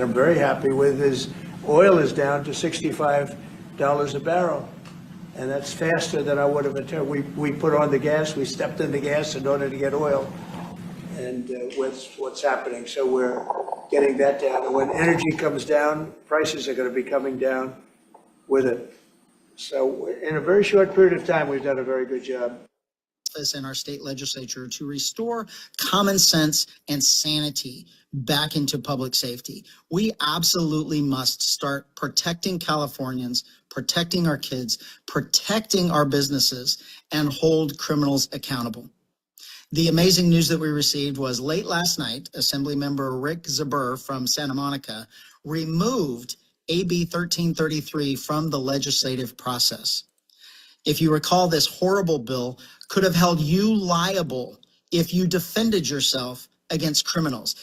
I'm very happy with is oil is down to $65 a barrel. And that's faster than I would have anticipated. We put on the gas, we stepped in the gas in order to get oil. And what's happening. So we're getting that down. And when energy comes down, prices are going to be coming down with it. So in a very short period of time, we've done a very good job. In our state legislature to restore common sense and sanity back into public safety. We absolutely must start protecting Californians, protecting our kids, protecting our businesses, and hold criminals accountable. The amazing news that we received was late last night, Assemblymember Rick Zabur from Santa Monica removed AB 1333 from the legislative process. If you recall, this horrible bill could have held you liable if you defended yourself against criminals.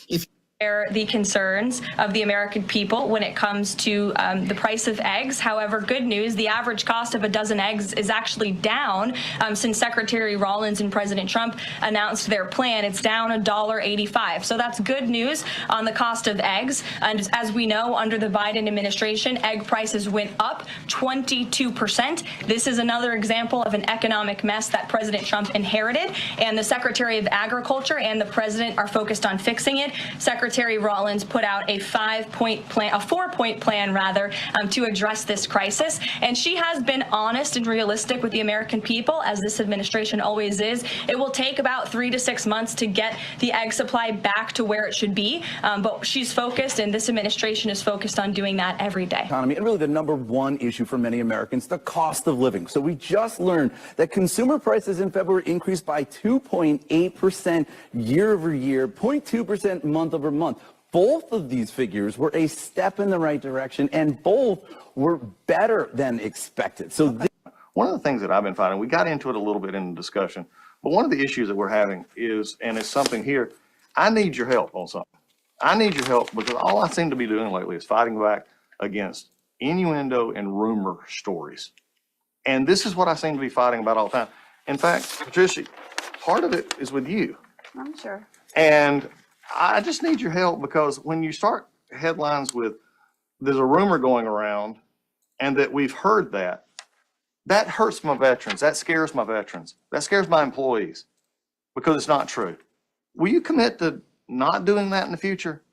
The concerns of the American people when it comes to the price of eggs. However, good news, the average cost of a dozen eggs is actually down since Secretary Rollins and President Trump announced their plan. It's down $1.85. So that's good news on the cost of eggs. And as we know, under the Biden administration, egg prices went up 22%. This is another example of an economic mess that President Trump inherited, and the Secretary of Agriculture and the President are focused on fixing it. Secretary Rollins put out a 4-point plan rather, to address this crisis. And she has been honest and realistic with the American people, as this administration always is. It will take about 3 to 6 months to get the egg supply back to where it should be. But she's focused, and this administration is focused on doing that every day. Economy, and really the number one issue for many Americans, the cost of living. So we just learned that consumer prices in February increased by 2.8% year over year, 0.2% month over month. Both of these figures were a step in the right direction, and both were better than expected. So one of the things that I've been finding, we got into it a little bit in the discussion, but one of the issues that we're having is, and it's something here, I need your help on something. I need your help because all I seem to be doing lately is fighting back against innuendo and rumor stories. And this is what I seem to be fighting about all the time. In fact, Patricia, part of it is with you. I'm sure. And I just need your help, because when you start headlines with there's a rumor going around and that we've heard that hurts my veterans. That scares my veterans. That scares my employees, because it's not true. Will you commit to not doing that in the future?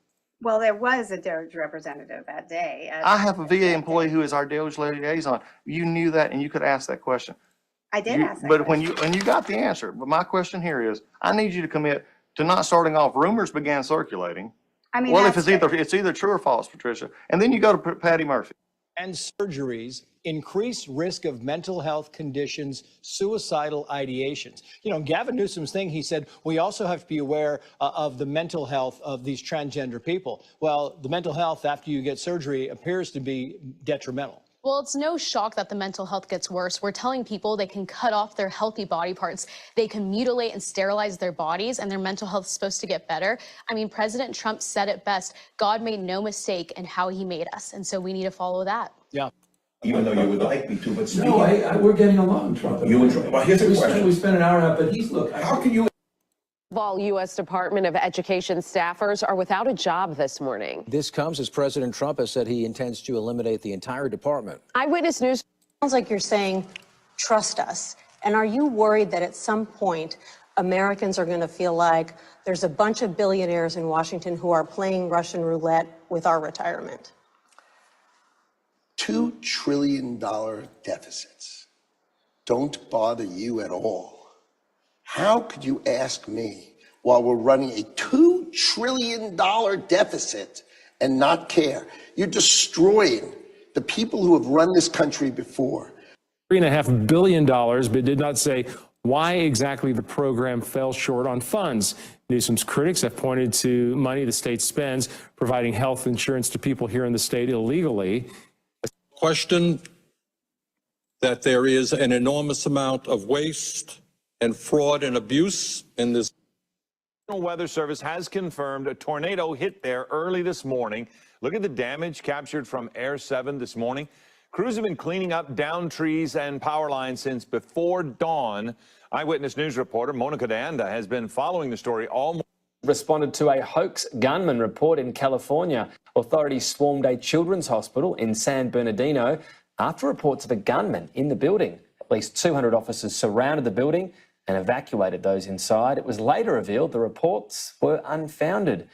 Well, there was a DOJ representative that day. I have a VA employee who is our DOJ liaison. You knew that, and you could ask that question. I did ask that But question. when you got the answer. But my question here is, I need you to commit to not starting off rumors began circulating. I mean, well, if it's either true or false, Patricia, and then you go to Patty Murphy. And surgeries, increased risk of mental health conditions, suicidal ideations. You know, Gavin Newsom's thing, he said, we also have to be aware of the mental health of these transgender people. Well, the mental health after you get surgery appears to be detrimental. Well, it's no shock that the mental health gets worse. We're telling people they can cut off their healthy body parts. They can mutilate and sterilize their bodies, and their mental health is supposed to get better. I mean, President Trump said it best. God made no mistake in how he made us, and so we need to follow that. Yeah. Even though you would like me to, but speaking... No, we're getting along, Trump. You and Trump. Well, here's a question. We spent an hour out, but look... How can you... All U.S. Department of Education staffers are without a job this morning. This comes as President Trump has said he intends to eliminate the entire department. Eyewitness News. Sounds like you're saying, trust us. And are you worried that at some point Americans are going to feel like there's a bunch of billionaires in Washington who are playing Russian roulette with our retirement? $2 trillion deficits don't bother you at all. How could you ask me, while we're running a $2 trillion deficit, and not care? You're destroying the people who have run this country before. $3.5 billion, but did not say why exactly the program fell short on funds. Newsom's critics have pointed to money the state spends providing health insurance to people here in the state illegally. Question that there is an enormous amount of waste and fraud and abuse in this. The National Weather Service has confirmed a tornado hit there early this morning. Look at the damage captured from Air 7 this morning. Crews have been cleaning up downed trees and power lines since before dawn. Eyewitness News reporter Monica D'Anda has been following the story all morning. responded to a hoax gunman report in California. Authorities swarmed a children's hospital in San Bernardino after reports of a gunman in the building. At least 200 officers surrounded the building and evacuated those inside. It was later revealed the reports were unfounded.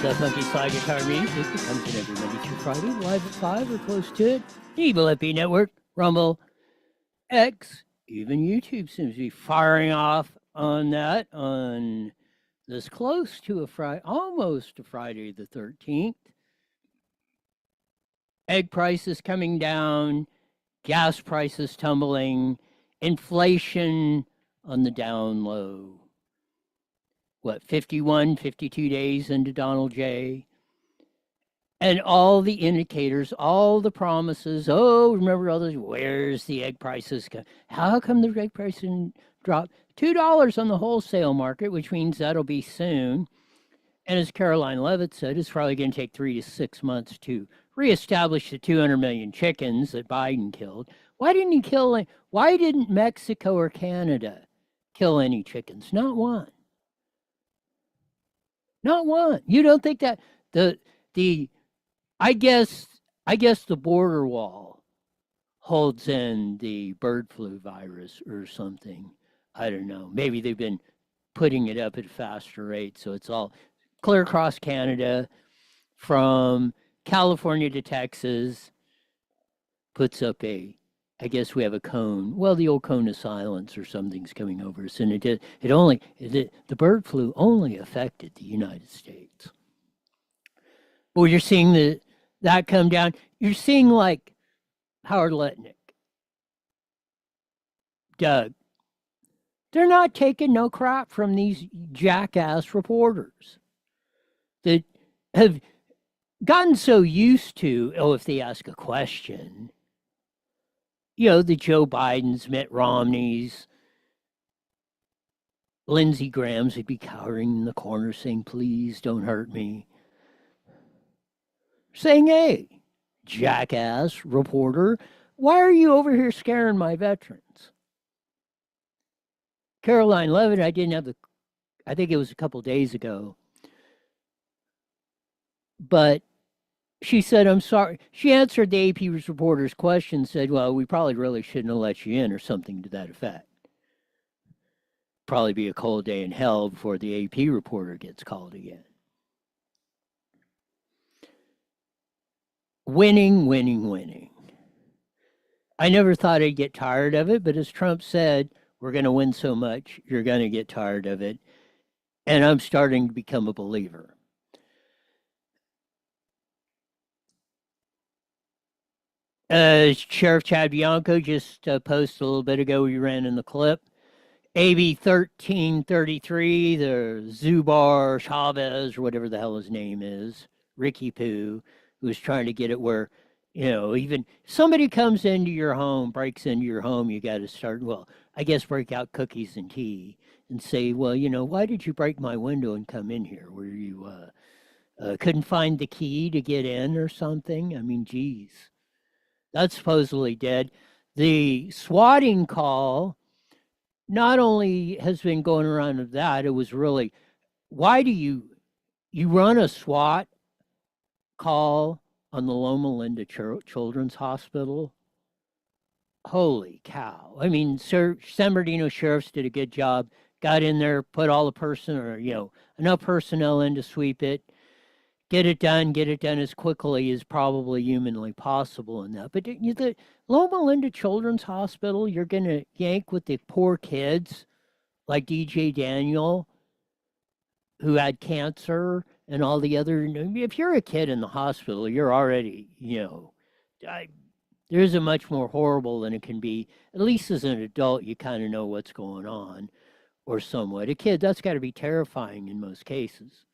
The funky slide guitar music that comes in every Monday through Friday, live at 5 or close to it. Evil FB Network, Rumble, X, even YouTube seems to be firing off on that on this close to a Friday, almost to Friday the 13th. Egg prices coming down, gas prices tumbling, inflation on the down low. 51, 52 days into Donald J. And all the indicators, all the promises, remember all those, where's the egg prices? How come the egg prices dropped? $2 on the wholesale market, which means that'll be soon. And as Caroline Levitt said, it's probably going to take 3 to 6 months to reestablish the 200 million chickens that Biden killed. Why didn't Mexico or Canada kill any chickens? Not one. Not one. You don't think that I guess the border wall holds in the bird flu virus or something. I don't know. Maybe they've been putting it up at a faster rate, so it's all clear across Canada from California to Texas. Puts up I guess we have a cone. Well, the old cone of silence or something's coming over us, and the bird flu only affected the United States. Well, you're seeing that come down. You're seeing like Howard Letnick, Doug. They're not taking no crap from these jackass reporters that have gotten so used to, if they ask a question, the Joe Bidens, Mitt Romneys, Lindsey Graham's would be cowering in the corner saying, please don't hurt me. Saying, hey, jackass reporter, why are you over here scaring my veterans? Caroline Levitt, I think it was a couple days ago, but she said, I'm sorry. She answered the AP reporter's question, said, well, we probably really shouldn't have let you in or something to that effect. Probably be a cold day in hell before the AP reporter gets called again. Winning, winning, winning. I never thought I'd get tired of it, but as Trump said, we're going to win so much, you're going to get tired of it. And I'm starting to become a believer. Sheriff Chad Bianco just posted a little bit ago, we ran in the clip. AB 1333, the Zubar Chavez, or whatever the hell his name is, Ricky Poo, who was trying to get it where, even somebody comes into your home, breaks into your home, you got to start, I guess break out cookies and tea and say, well, why did you break my window and come in here? Were you couldn't find the key to get in or something? I mean, geez. That's supposedly dead. The swatting call not only has been going around of that, it was really, why do you run a SWAT call on the Loma Linda Children's Hospital? Holy cow. I mean, San Bernardino sheriffs did a good job, got in there, put all the enough personnel in to sweep it. Get it done as quickly as probably humanly possible in that. But the Loma Linda Children's Hospital, you're going to yank with the poor kids like DJ Daniel, who had cancer, and all the other. If you're a kid in the hospital, you're already, there isn't much more horrible than it can be. At least as an adult, you kind of know what's going on, or somewhat. A kid, that's got to be terrifying in most cases.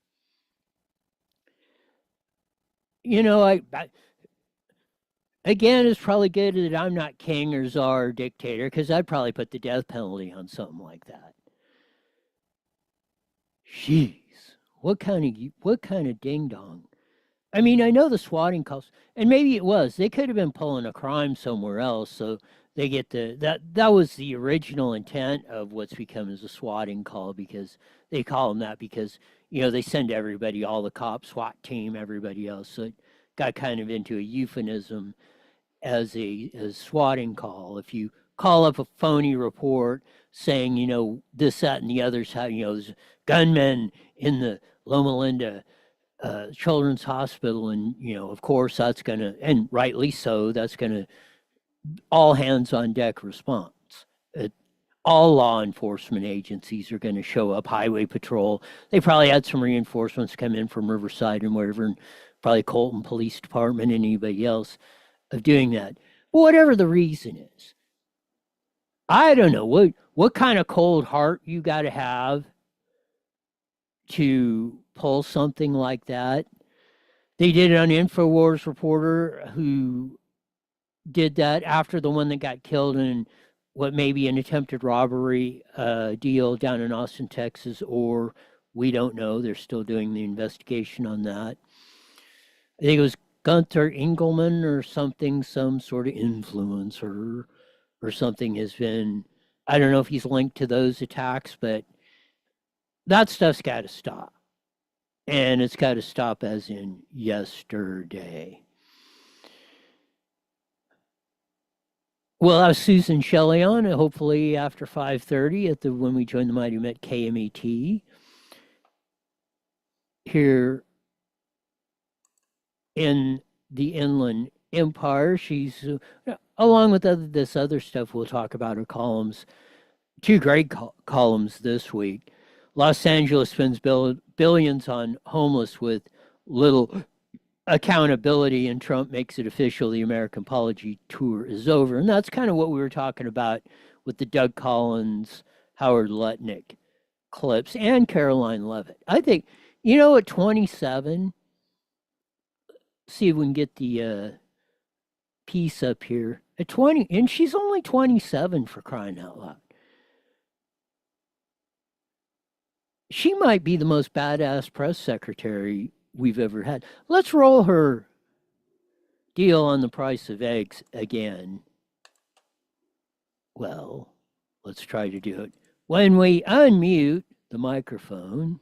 again, it's probably good that I'm not king or czar or dictator, because I'd probably put the death penalty on something like that. Jeez, what kind of ding dong? I mean, I know the swatting calls, and maybe it was. They could have been pulling a crime somewhere else, so they get that was the original intent of what's become as a swatting call, because they call them that because, they send everybody, all the cops, SWAT team, everybody else. So it got kind of into a euphemism as a swatting call. If you call up a phony report saying, this, that, and the others, how, there's gunmen in the Loma Linda Children's Hospital, and of course that's gonna, and rightly so, that's gonna, all hands on deck response. All law enforcement agencies are going to show up. Highway Patrol, they probably had some reinforcements come in from Riverside and wherever, and probably Colton Police Department and anybody else of doing that. But whatever the reason is, I don't know what kind of cold heart you got to have to pull something like that. They did it on InfoWars reporter who did that after the one that got killed in what may be an attempted robbery deal down in Austin, Texas, or we don't know. They're still doing the investigation on that. I think it was Gunther Engelman or something, some sort of influencer or something has been, I don't know if he's linked to those attacks, but that stuff's got to stop. And it's got to stop as in yesterday. Well, I was Susan Shelley on, hopefully after 5:30 when we join the Mighty Met KMET here in the Inland Empire. She's, along with this other stuff we'll talk about, her columns, two great columns this week. Los Angeles spends billions on homeless with little accountability, and Trump makes it official the American Apology Tour is over. And that's kind of what we were talking about with the Doug Collins, Howard Lutnick clips, and Caroline Leavitt. I think, at 27, see if we can get the piece up here. At 20, and she's only 27, for crying out loud. She might be the most badass press secretary we've ever had. Let's roll her deal on the price of eggs again. Well, let's try to do it when we unmute the microphone.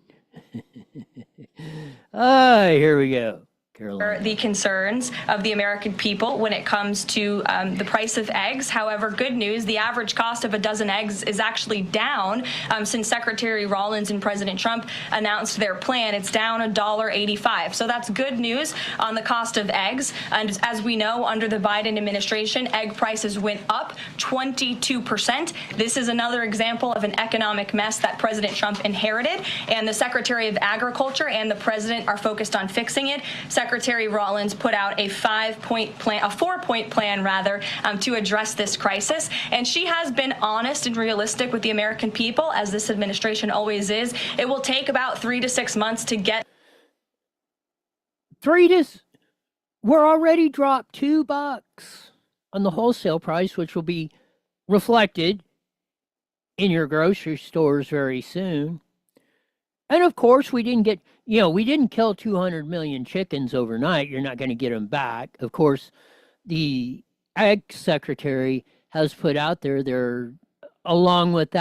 Here we go. Caroline. The concerns of the American people when it comes to the price of eggs. However, good news, the average cost of a dozen eggs is actually down since Secretary Rollins and President Trump announced their plan. It's down $1.85. So that's good news on the cost of eggs. And as we know, under the Biden administration, egg prices went up 22%. This is another example of an economic mess that President Trump inherited, and the Secretary of Agriculture and the President are focused on fixing it. Secretary Rollins put out a 4-point plan, to address this crisis. And she has been honest and realistic with the American people, as this administration always is. It will take about 3 to 6 months to get. We're already dropped $2 on the wholesale price, which will be reflected in your grocery stores very soon. And of course, we didn't kill 200 million chickens overnight. You're not going to get them back. Of course, the Ag Secretary has put out there, along with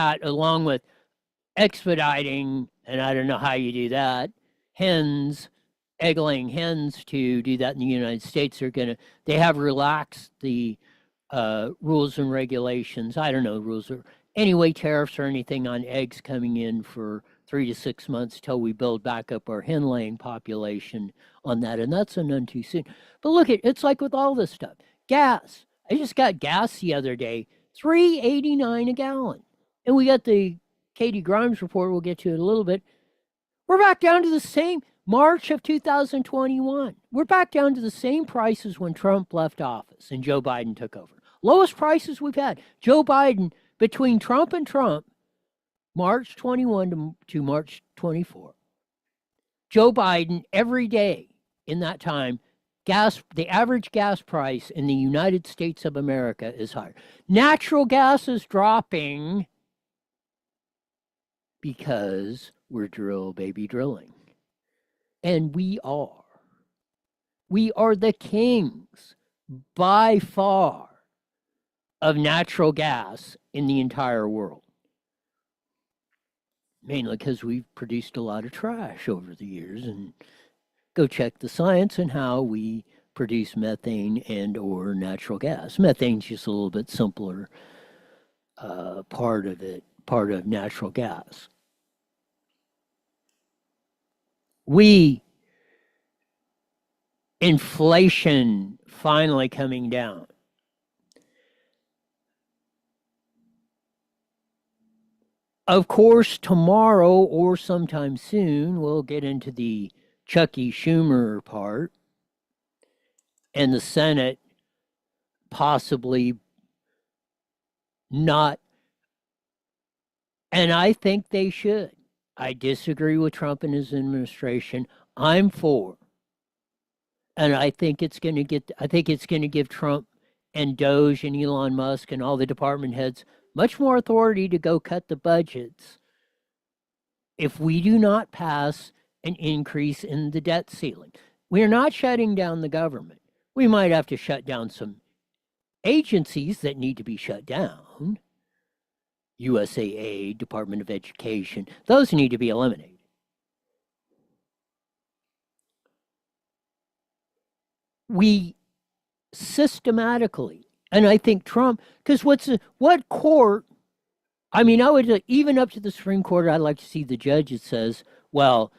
expediting, and I don't know how you do that, egg-laying hens to do that in the United States. They have relaxed the rules and regulations. I don't know, tariffs or anything on eggs coming in for 3 to 6 months till we build back up our hen laying population on that. And that's a none too soon. But look, it's like with all this stuff. Gas. I just got gas the other day, $3.89 a gallon. And we got the Katie Grimes report. We'll get to it a little bit. We're back down to the same March of 2021. We're back down to the same prices when Trump left office and Joe Biden took over. Lowest prices we've had. Joe Biden, between Trump and Trump, March 21 to March 24. Joe Biden, every day in that time, the average gas price in the United States of America is higher. Natural gas is dropping because we're drilling. And we are. We are the kings by far of natural gas in the entire world. Mainly because we've produced a lot of trash over the years. And go check the science on how we produce methane and or natural gas. Methane's just a little bit simpler part of natural gas. Inflation finally coming down. Of course, tomorrow or sometime soon, we'll get into the Chucky Schumer part, and the Senate possibly not. And I think they should. I disagree with Trump and his administration. I'm for. And I think it's going to give Trump and Doge and Elon Musk and all the department heads much more authority to go cut the budgets if we do not pass an increase in the debt ceiling. We're not shutting down the government. We might have to shut down some agencies that need to be shut down. USAA, Department of Education, those need to be eliminated. We systematically, and I think Trump, because what court, I mean, I would, even up to the Supreme Court, I'd like to see the judge that says, well,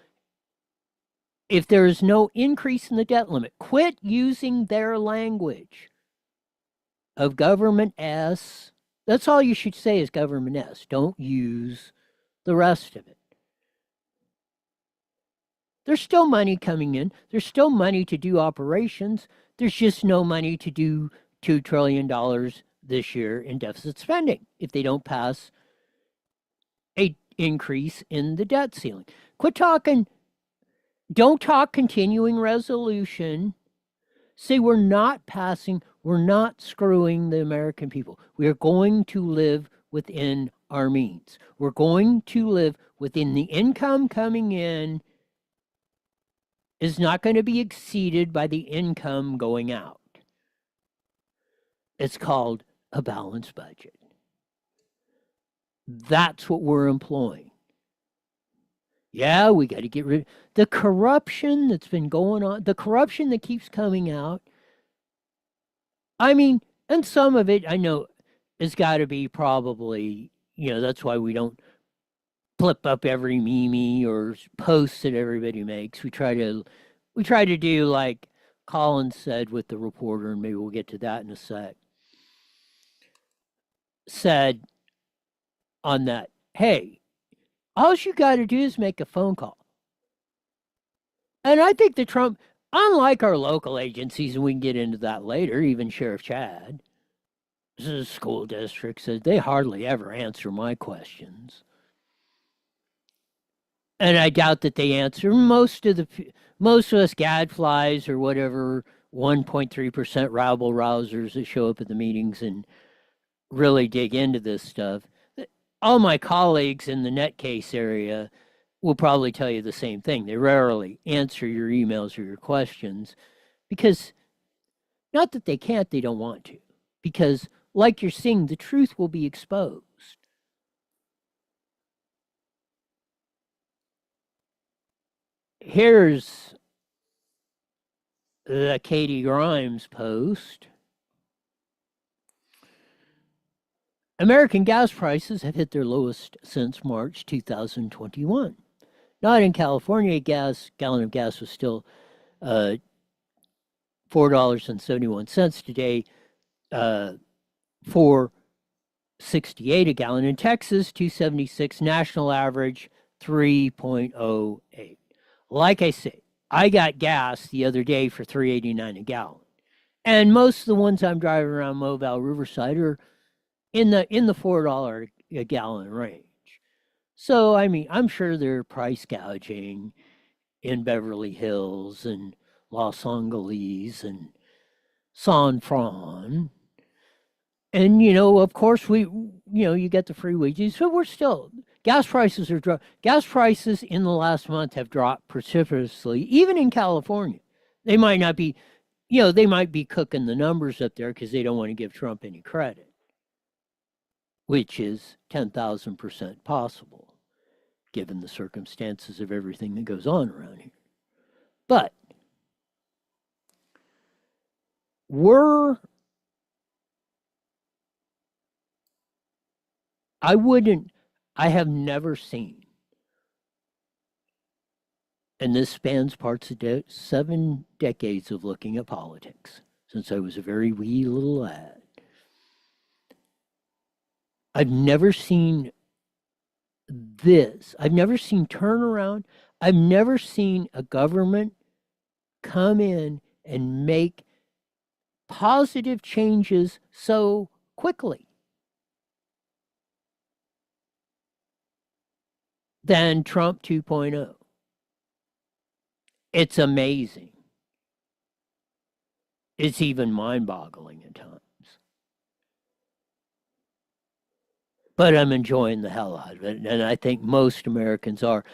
if there is no increase in the debt limit, quit using their language of government S. That's all you should say is government S. Don't use the rest of it. There's still money coming in. There's still money to do operations. There's just no money to do $2 trillion this year in deficit spending if they don't pass a increase in the debt ceiling. Quit talking. Don't talk continuing resolution. Say we're not screwing the American people. We are going to live within our means. We're going to live within the income coming in is not going to be exceeded by the income going out. It's called a balanced budget. That's what we're employing. Yeah, we got to get rid of the corruption that's been going on, the corruption that keeps coming out. I mean, and some of it I know has got to be probably, that's why we don't flip up every meme or post that everybody makes. We try to do like Colin said with the reporter, and maybe we'll get to that in a sec. Said on that, hey, all you got to do is make a phone call. And I think that Trump, unlike our local agencies, and we can get into that later, even Sheriff Chad, the school district says they hardly ever answer my questions. And I doubt that they answer most of us gadflies or whatever 1.3% rabble rousers that show up at the meetings and really dig into this stuff. All my colleagues in the Netcase area will probably tell you the same thing. They rarely answer your emails or your questions because, not that they can't, they don't want to. Because, like you're seeing, the truth will be exposed. Here's the Katie Grimes post. American gas prices have hit their lowest since March 2021. Not in California, a gallon of gas was still $4.71 today, $4.68 a gallon. In Texas, $2.76. National average, 3.08. Like I say, I got gas the other day for $3.89 a gallon. And most of the ones I'm driving around Mobile Riverside are in the $4 a gallon range. So, I mean, I'm sure they're price gouging in Beverly Hills and Los Angeles and San Fran. And, you know, of course, you get the free wages. So we're still, gas prices are dropping. Gas prices in the last month have dropped precipitously, even in California. They might not be, they might be cooking the numbers up there because they don't want to give Trump any credit, which is 10,000% possible, given the circumstances of everything that goes on around here. But I have never seen, and this spans parts of 7 decades of looking at politics, since I was a very wee little lad. I've never seen this. I've never seen turnaround. I've never seen a government come in and make positive changes so quickly than Trump 2.0. It's amazing. It's even mind-boggling at times. But I'm enjoying the hell out of it, and I think most Americans are.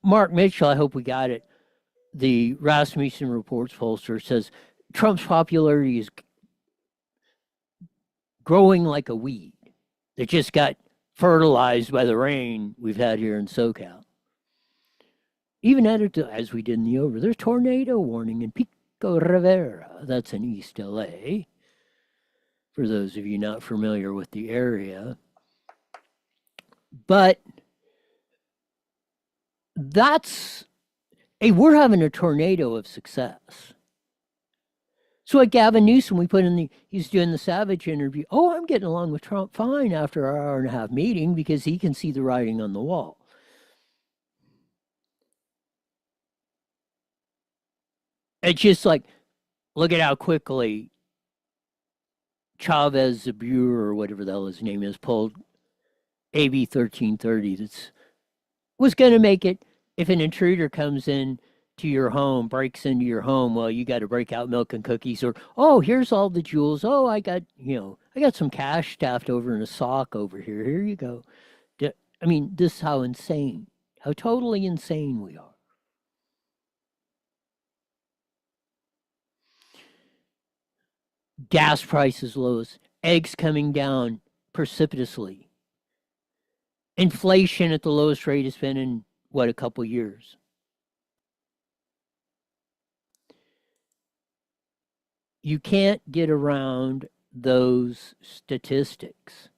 Mark Mitchell, I hope we got it. The Rasmussen Reports pollster says Trump's popularity is growing like a weed that just got fertilized by the rain we've had here in SoCal. Even as we did in the over, there's tornado warning in Pico Rivera. That's in East LA. For those of you not familiar with the area. But we're having a tornado of success. So at Gavin Newsom, he's doing the Savage interview. Oh, I'm getting along with Trump fine after our hour-and-a-half meeting because he can see the writing on the wall. It's just like, look at how quickly Chavez Zabur, or whatever the hell his name is, pulled AB 1330 was going to make it, if an intruder comes in to your home, breaks into your home, well, you got to break out milk and cookies, or, oh, here's all the jewels. Oh, I got some cash stuffed over in a sock over here. Here you go. I mean, this is how totally insane we are. Gas prices lowest, eggs coming down precipitously. Inflation at the lowest rate it's been in, a couple years. You can't get around those statistics.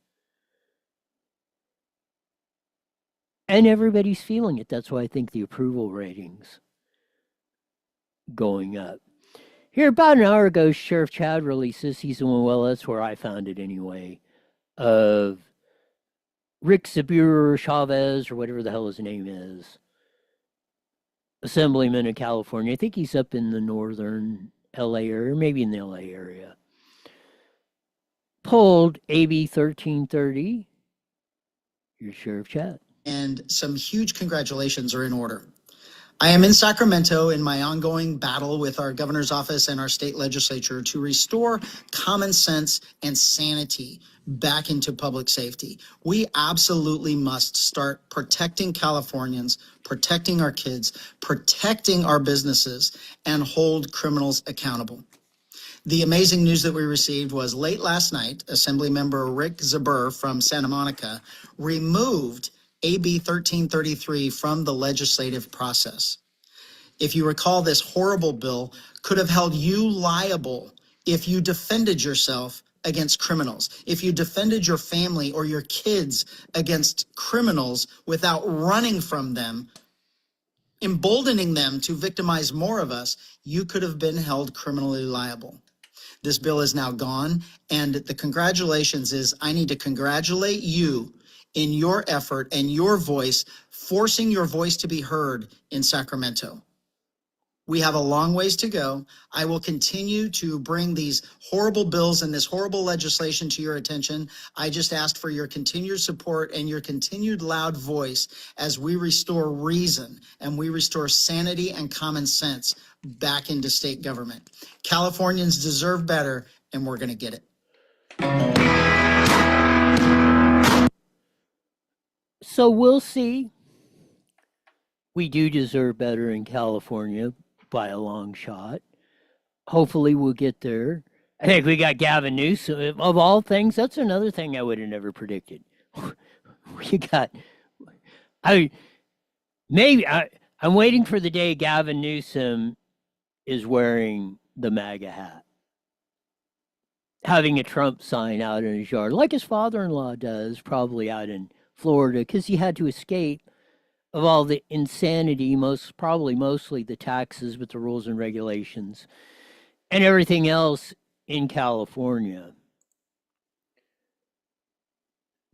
And everybody's feeling it. That's why I think the approval ratings going up. Here, about an hour ago, Sheriff Chad releases, that's where I found it anyway, of Rick Zabur Chavez, or whatever the hell his name is, assemblyman in California. I think he's up in the northern LA area, or maybe in the LA area. Pulled AB 1330. Here's Sheriff Chad. And some huge congratulations are in order. I am in Sacramento in my ongoing battle with our governor's office and our state legislature to restore common sense and sanity back into public safety. We absolutely must start protecting Californians, protecting our kids, protecting our businesses, and hold criminals accountable. The amazing news that we received was late last night, Assemblymember Rick Zabur from Santa Monica removed AB 1333 from the legislative process. If you recall, this horrible bill could have held you liable if you defended yourself against criminals, if you defended your family or your kids against criminals without running from them, emboldening them to victimize more of us, you could have been held criminally liable. This bill is now gone, and the congratulations is, I need to congratulate you in your effort and your voice, forcing your voice to be heard in Sacramento. We have a long ways to go. I will continue to bring these horrible bills and this horrible legislation to your attention. I just asked for your continued support and your continued loud voice as we restore reason and we restore sanity and common sense back into state government. Californians deserve better, and we're going to get it. So we'll see. We do deserve better in California by a long shot. Hopefully we'll get there. I think we got Gavin Newsom. Of all things, that's another thing I would have never predicted. I'm waiting for the day Gavin Newsom is wearing the MAGA hat, having a Trump sign out in his yard, like his father-in-law does, probably out in Florida, because he had to escape of all the insanity, mostly the taxes, but the rules and regulations, and everything else in California.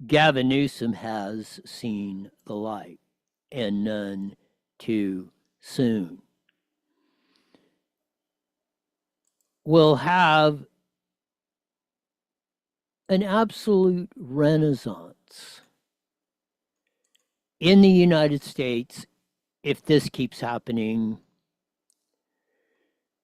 Gavin Newsom has seen the light, and none too soon. We'll have an absolute renaissance in the United States if this keeps happening.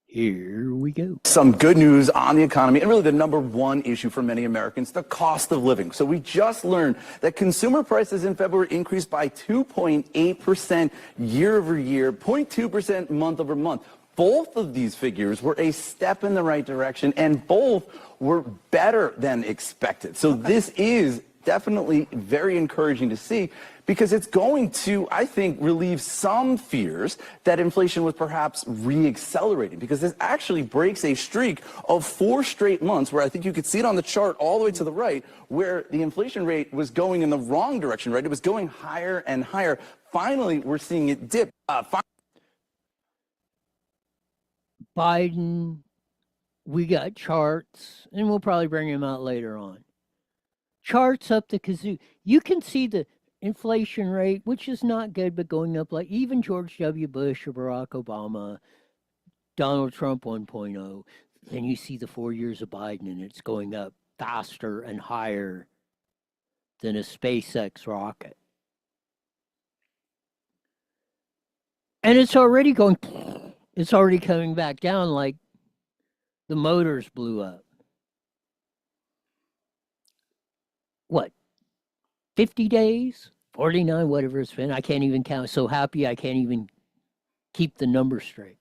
Here we go. Some good news on the economy, and really the number one issue for many Americans, the cost of living. So we just learned that consumer prices in February increased by 2.8% year over year, 0.2% month over month. Both of these figures were a step in the right direction, and both were better than expected. So this is definitely very encouraging to see, because it's going to, I think, relieve some fears that inflation was perhaps re-accelerating, because this actually breaks a streak of 4 straight months where I think you could see it on the chart all the way to the right, where the inflation rate was going in the wrong direction, right? It was going higher and higher. Finally, we're seeing it dip. Biden, we got charts, and we'll probably bring him out later on. Charts up the kazoo. You can see the inflation rate, which is not good, but going up like even George W. Bush or Barack Obama, Donald Trump 1.0. Then you see the 4 years of Biden, and it's going up faster and higher than a SpaceX rocket. And it's already going, it's already coming back down like the motors blew up. What, 50 days, 49, whatever it's been. I can't even count. So happy I can't even keep the numbers straight.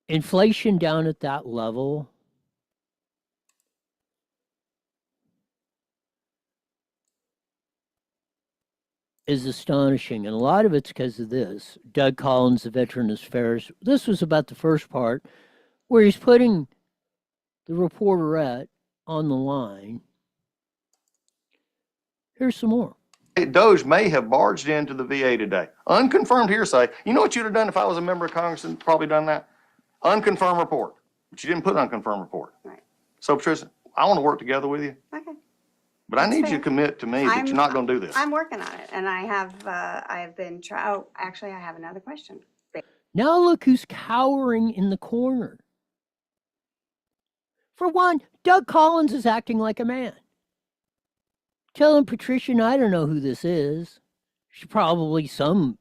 Inflation down at that level is astonishing. And a lot of it's because of this. Doug Collins, the Veterans Affairs. This was about the first part where he's putting the reporterette on the line. Here's some more. Doge may have barged into the VA today. Unconfirmed hearsay. You know what you'd have done if I was a member of Congress and probably done that? Unconfirmed report. But you didn't put unconfirmed report. Right. So, Patricia, I want to work together with you. Okay. But I That's need fair. you to commit to me that you're not going to do this. I'm working on it, and I have been oh, actually, I have another question. Now look who's cowering in the corner. For one, Doug Collins is acting like a man. Telling Patricia, I don't know who this is. She's probably some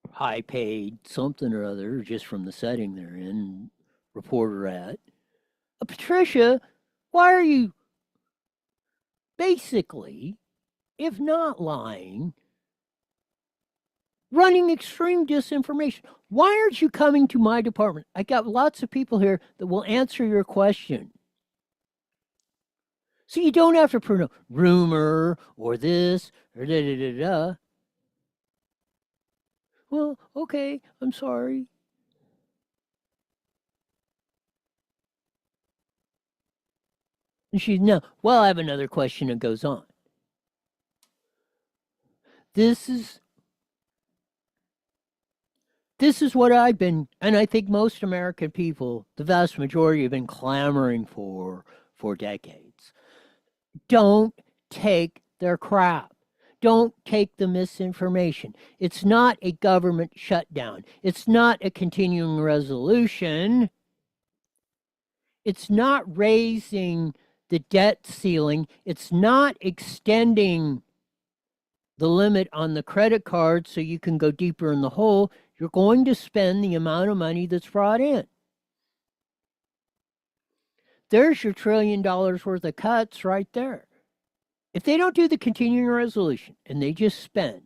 high-paid something or other, just from the setting they're in, reporterette. Patricia, why are you basically, if not lying, running extreme disinformation? Why aren't you coming to my department? I got lots of people here that will answer your question. So you don't have to prove a rumor or this or da-da-da-da. Well, okay, I'm sorry. And she's, no, well, I have another question that goes on. This is what I've been, and I think most American people, the vast majority, have been clamoring for decades. Don't take their crap. Don't take the misinformation. It's not a government shutdown. It's not a continuing resolution. It's not raising the debt ceiling. It's not extending the limit on the credit card so you can go deeper in the hole. You're going to spend the amount of money that's brought in. There's your $1 trillion worth of cuts right there. If they don't do the continuing resolution and they just spend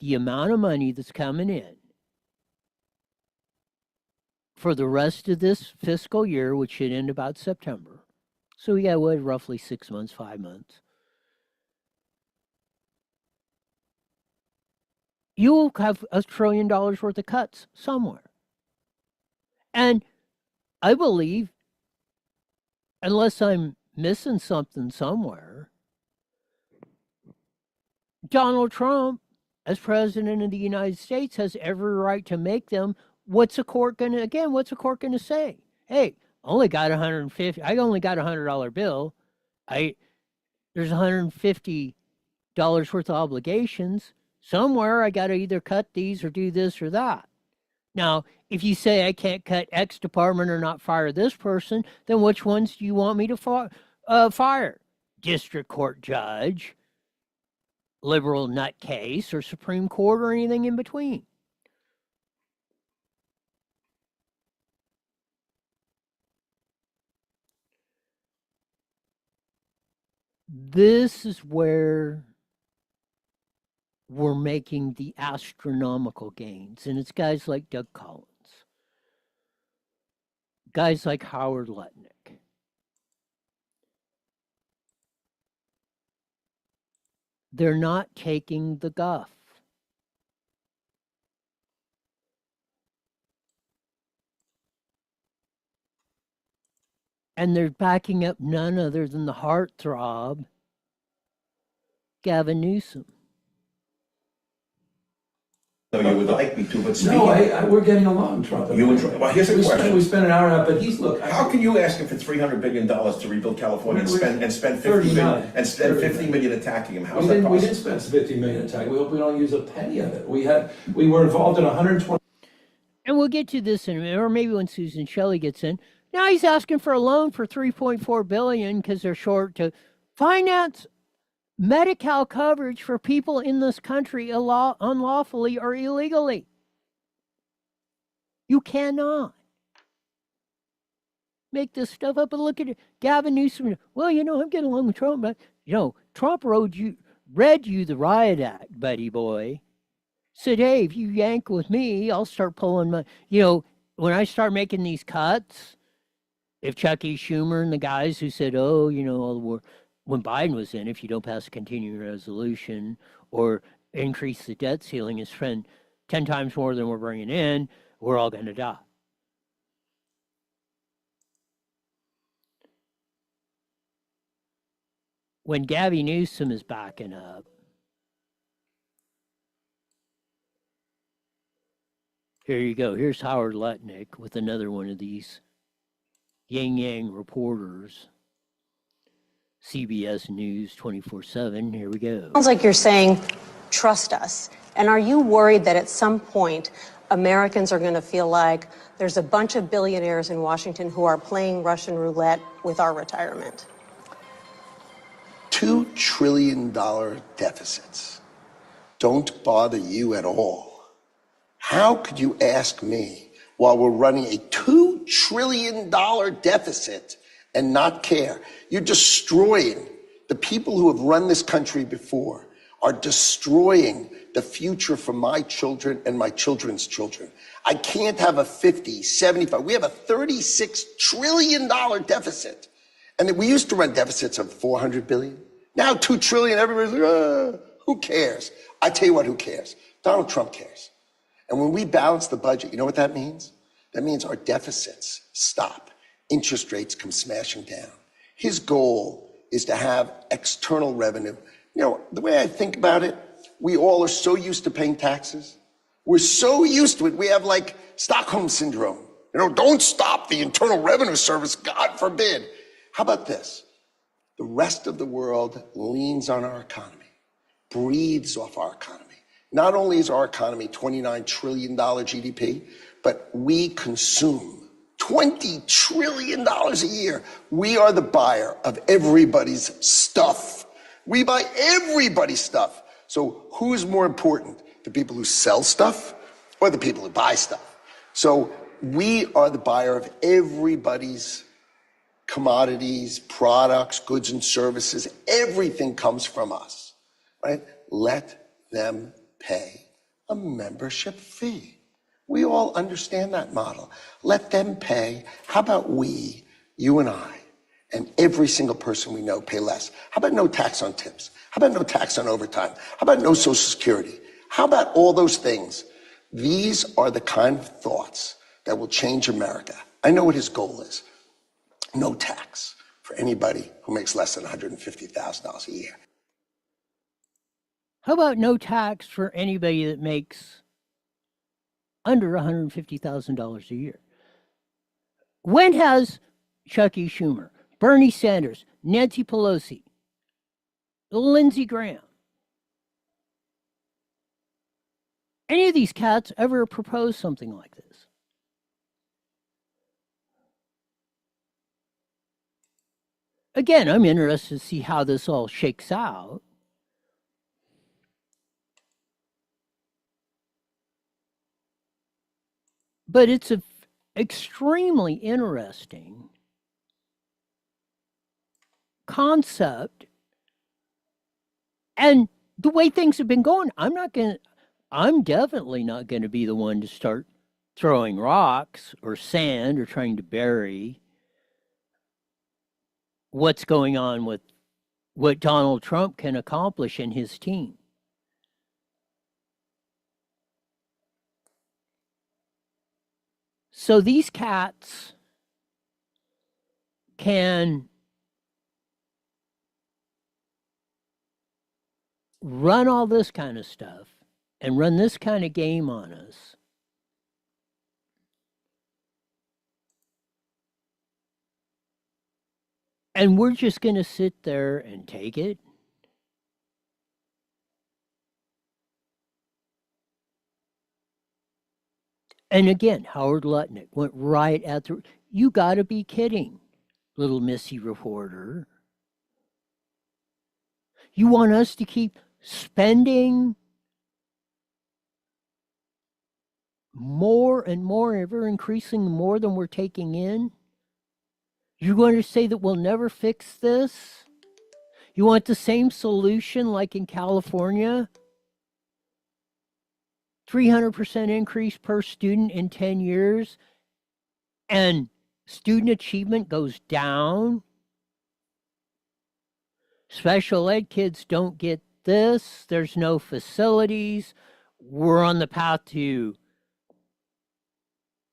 the amount of money that's coming in for the rest of this fiscal year, which should end about September, so we got what, roughly 6 months, 5 months, you will have $1 trillion worth of cuts somewhere. And I believe, unless I'm missing something somewhere, Donald Trump, as president of the United States, has every right to make them. What's a court going to say? Hey, I only got $100 bill. There's $150 worth of obligations. Somewhere I got to either cut these or do this or that. Now, if you say I can't cut X department or not fire this person, then which ones do you want me to fire? District court judge, liberal nutcase, or Supreme Court, or anything in between? This is where we're making the astronomical gains. And it's guys like Doug Collins, guys like Howard Lutnick. They're not taking the guff. And they're backing up none other than the heartthrob, Gavin Newsom. No, you would like me to, but speaking. No, we're getting along, Trump. You and Trump. Well, here's a question. We spent an hour on it, but how can you ask him for $300 billion to rebuild California and spend 50 million attacking him? How's that possible? We didn't spend 50 million attacking. We hope we don't use a penny of it. We were involved in 120. And we'll get to this in a minute, or maybe when Susan Shelley gets in. Now he's asking for a loan for $3.4 billion because they're short to finance Medi-Cal coverage for people in this country unlawfully or illegally. You cannot make this stuff up. But look at it. Gavin Newsom. Well, I'm getting along with Trump, but Trump read you the riot act, buddy boy. Said, hey, if you yank with me, I'll start pulling my. When I start making these cuts, if Chuck E. Schumer and the guys who said, all the war. When Biden was in, if you don't pass a continuing resolution or increase the debt ceiling and spend 10 times more than we're bringing in, we're all going to die. When Gavin Newsom is backing up, here you go. Here's Howard Lutnick with another one of these yang reporters. CBS News 24/7. Here we go. Sounds like you're saying, trust us. And are you worried that at some point Americans are going to feel like there's a bunch of billionaires in Washington who are playing Russian roulette with our retirement? $2 trillion deficits don't bother you at all. How could you ask me, while we're running a $2 trillion deficit, and not care? You're destroying the people who have run this country before, are destroying the future for my children and my children's children. I can't have a 50, 75. We have a $36 trillion deficit. And we used to run deficits of 400 billion. Now 2 trillion, everybody's like, who cares? I tell you what, who cares? Donald Trump cares. And when we balance the budget, you know what that means? That means our deficits stop. Interest rates come smashing down. His goal is to have external revenue. The way I think about it, we all are so used to paying taxes. We're so used to it. We have like Stockholm syndrome. Don't stop the Internal Revenue Service, God forbid. How about this? The rest of the world leans on our economy. breathes off our economy. Not only is our economy $29 trillion GDP, but we consume $20 trillion a year. We are the buyer of everybody's stuff. We buy everybody's stuff. So who's more important? The people who sell stuff or the people who buy stuff? So we are the buyer of everybody's commodities, products, goods and services. Everything comes from us, right? Let them pay a membership fee. We all understand that model. Let them pay. How about we, you and I, and every single person we know pay less? How about no tax on tips? How about no tax on overtime? How about no Social Security? How about all those things? These are the kind of thoughts that will change America. I know what his goal is. No tax for anybody who makes less than $150,000 a year. How about no tax for anybody that makes under $150,000 a year? When has Chuck E. Schumer, Bernie Sanders, Nancy Pelosi, Lindsey Graham, any of these cats ever proposed something like this? Again, I'm interested to see how this all shakes out. But it's an extremely interesting concept. And the way things have been going, I'm definitely not going to be the one to start throwing rocks or sand or trying to bury what's going on with what Donald Trump can accomplish in his team. So these cats can run all this kind of stuff and run this kind of game on us. And we're just going to sit there and take it. And again, Howard Lutnick went right at the... You got to be kidding, little Missy reporter. You want us to keep spending more and more, ever increasing more than we're taking in? You're going to say that we'll never fix this? You want the same solution like in California? 300% increase per student in 10 years, and student achievement goes down? Special ed kids don't get this. There's no facilities. We're on the path to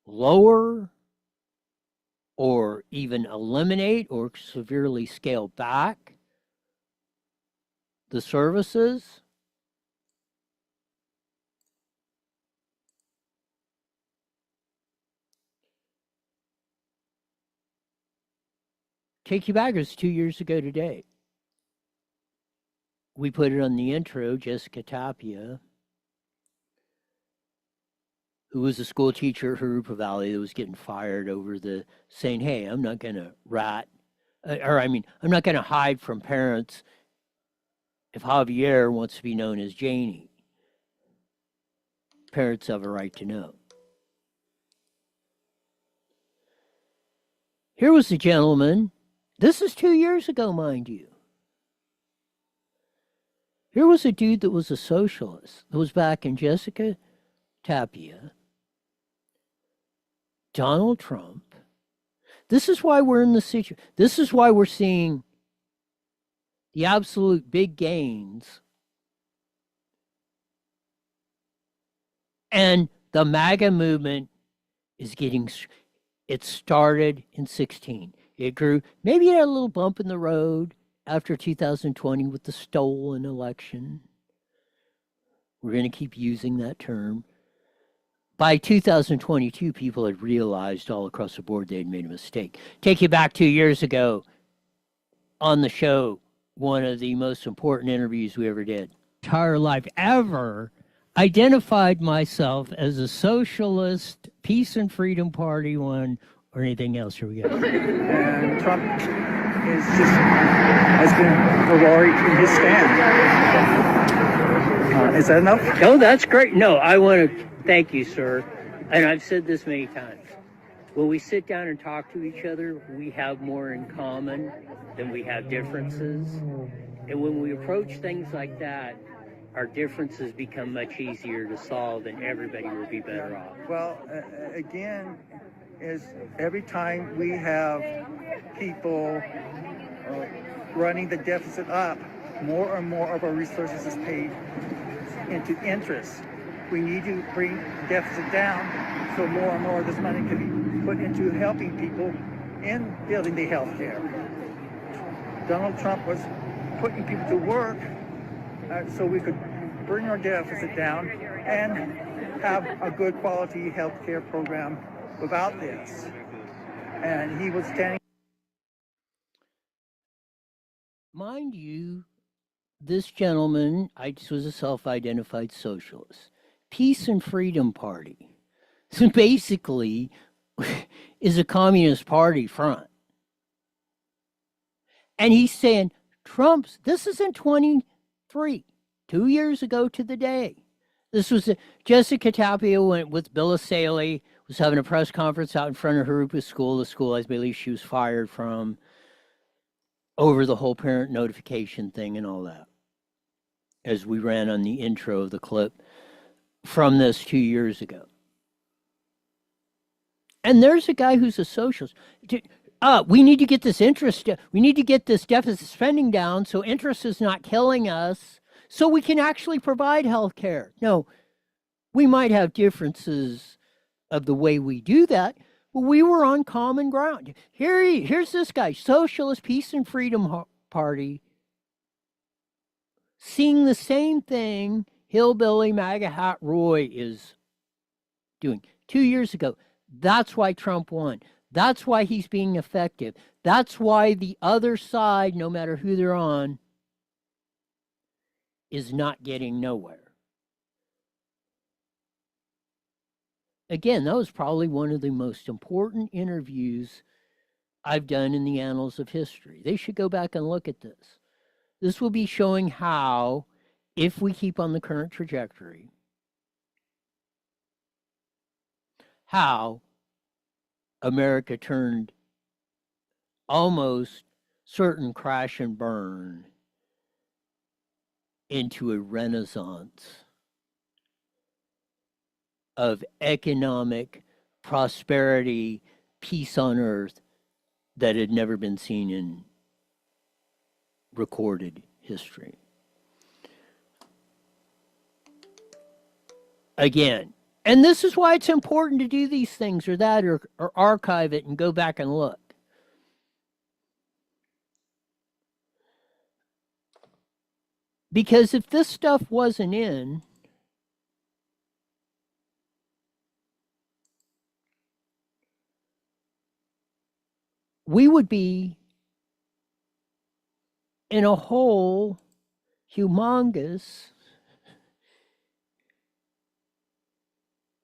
lower or even eliminate or severely scale back the services. Take you back, it was 2 years ago today. We put it on the intro, Jessica Tapia, who was a school teacher at Harupa Valley that was getting fired over the saying, hey, I'm not going to I'm not going to hide from parents if Javier wants to be known as Janie. Parents have a right to know. Here was a gentleman. This is 2 years ago, mind you. Here was a dude that was a socialist, that was backing Jessica Tapia, Donald Trump. This is why we're in the situation. This is why we're seeing the absolute big gains. And the MAGA movement is it started in 16. It grew. Maybe it had a little bump in the road after 2020 with the stolen election. We're going to keep using that term. By 2022, people had realized all across the board they had made a mistake. Take you back 2 years ago on the show, one of the most important interviews we ever did. entire life ever identified myself as a socialist, peace and freedom party one, or anything else. Here we go. And Trump has been heroic in his stand. Is that enough? Oh, that's great. No, I want to thank you, sir. And I've said this many times. When we sit down and talk to each other, we have more in common than we have differences. And when we approach things like that, our differences become much easier to solve and everybody will be better off. Well, again, is every time we have people running the deficit up, more and more of our resources is paid into interest. We need to bring the deficit down so more and more of this money can be put into helping people in building the health care. Donald Trump was putting people to work so we could bring our deficit down and have a good quality health care program without this. And he was standing. Mind you, this gentleman was a self-identified socialist. Peace and Freedom Party. So basically is a communist party front. And he's saying, this is in 23, 2 years ago to the day. This was Jessica Tapia went with Bill Saley, was having a press conference out in front of Harupa School, the school I believe she was fired from, over the whole parent notification thing and all that. As we ran on the intro of the clip from this 2 years ago. And there's a guy who's a socialist. We need to get this we need to get this deficit spending down so interest is not killing us, so we can actually provide health care. No, we might have differences of the way we do that, but we were on common ground. Here's this guy, Socialist Peace and Freedom Party, seeing the same thing hillbilly MAGA hat Roy is doing 2 years ago. That's why Trump won. That's why he's being effective. That's why the other side, no matter who they're on, is not getting nowhere. Again, that was probably one of the most important interviews I've done in the annals of history. They should go back and look at this. This will be showing how, if we keep on the current trajectory, how America turned almost certain crash and burn into a renaissance of economic prosperity, peace on earth that had never been seen in recorded history. Again, and this is why it's important to do these things or that, or archive it and go back and look. Because if this stuff wasn't in, we would be in a whole humongous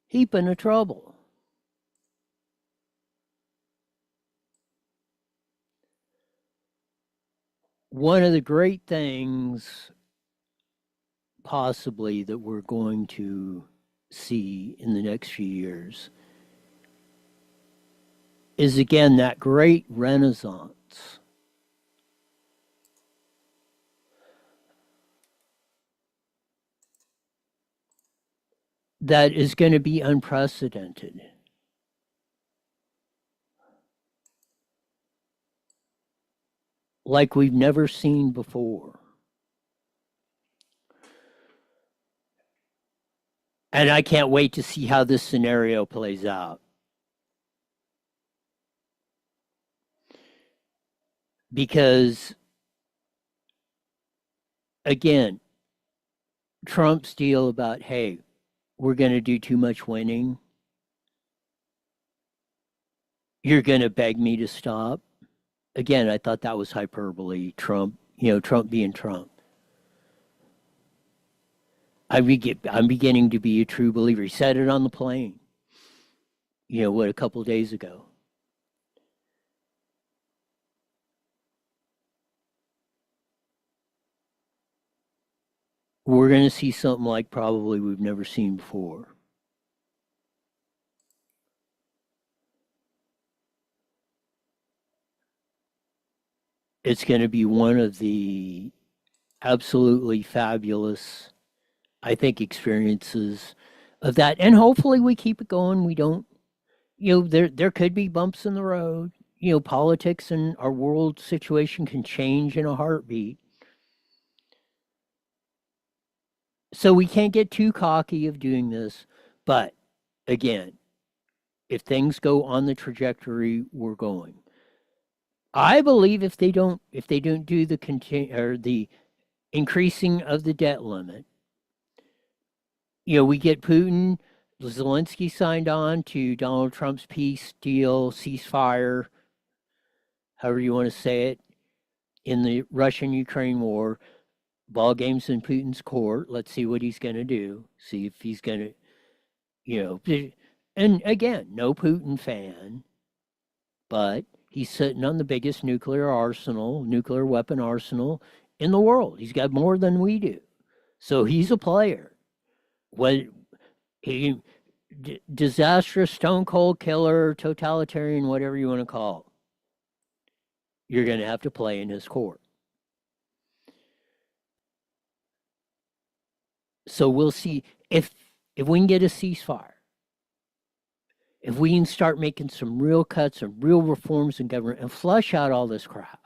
heaping of trouble. One of the great things possibly that we're going to see in the next few years is again that great renaissance that is going to be unprecedented. Like we've never seen before. And I can't wait to see how this scenario plays out. Because, again, Trump's deal about, hey, we're going to do too much winning. You're going to beg me to stop. Again, I thought that was hyperbole. Trump being Trump. I'm beginning to be a true believer. He said it on the plane, a couple of days ago. We're going to see something like probably we've never seen before. It's going to be one of the absolutely fabulous, I think, experiences of that. And hopefully we keep it going. We don't, there could be bumps in the road. Politics and our world situation can change in a heartbeat. So we can't get too cocky of doing this. But again, if things go on the trajectory we're going, I believe if they don't do the increasing of the debt limit, we get Putin, Zelensky signed on to Donald Trump's peace deal, ceasefire, however you want to say it, in the Russian-Ukraine war. Ball game's in Putin's court. Let's see what he's going to do. See if he's going to, and again, no Putin fan, but he's sitting on the biggest nuclear weapon arsenal in the world. He's got more than we do. So he's a player. Disastrous, stone cold killer, totalitarian, whatever you want to call it, you're going to have to play in his court. So we'll see if we can get a ceasefire, if we can start making some real cuts and real reforms in government and flush out all this crap.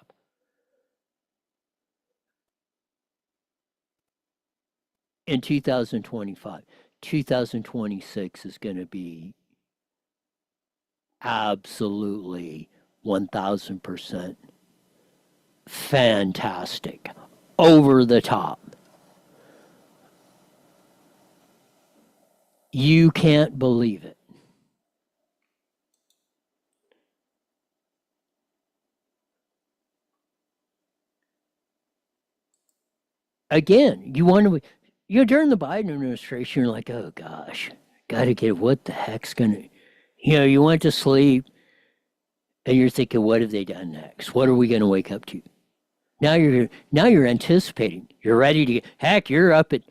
In 2025, 2026 is going to be absolutely 1000% fantastic, over the top. You can't believe it. Again, during the Biden administration, you're like, oh gosh, got to get what the heck's going to, you went to sleep and you're thinking, what have they done next? What are we going to wake up to? Now you're anticipating. You're ready to you're up at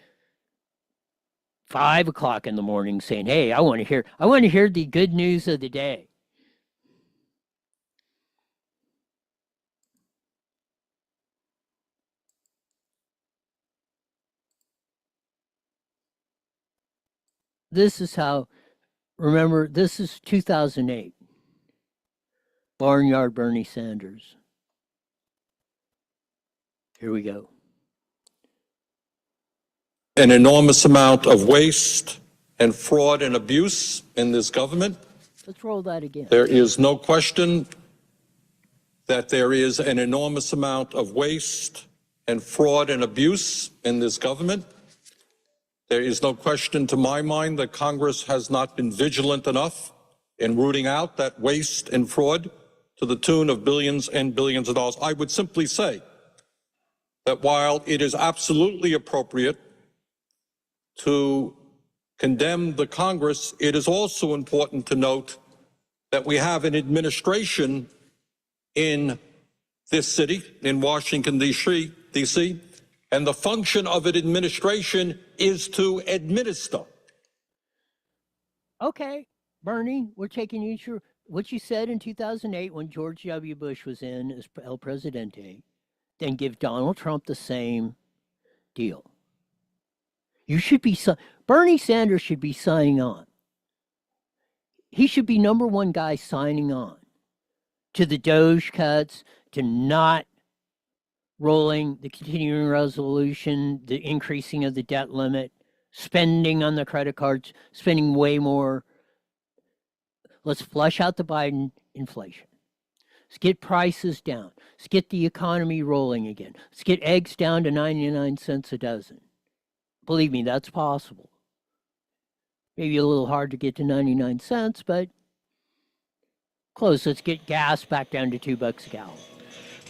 5 o'clock in the morning saying, hey, I want to hear the good news of the day. This is how, remember, this is 2008. Barnyard Bernie Sanders. Here we go. An enormous amount of waste and fraud and abuse in this government. Let's roll that again. There is no question that there is an enormous amount of waste and fraud and abuse in this government. There is no question to my mind that Congress has not been vigilant enough in rooting out that waste and fraud to the tune of billions and billions of dollars. I would simply say that while it is absolutely appropriate to condemn the Congress, it is also important to note that we have an administration in this city, in Washington, D.C., and the function of an administration is to administer. Okay, Bernie, we're taking you through what you said in 2008 when George W. Bush was in as El Presidente, then give Donald Trump the same deal. You should be, Bernie Sanders should be signing on. He should be number one guy signing on to the Doge cuts, to not rolling the continuing resolution, the increasing of the debt limit, spending on the credit cards, spending way more. Let's flush out the Biden inflation. Let's get prices down. Let's get the economy rolling again. Let's get eggs down to 99 cents a dozen. Believe me, that's possible. Maybe a little hard to get to 99 cents, but close. Let's get gas back down to $2 a gallon.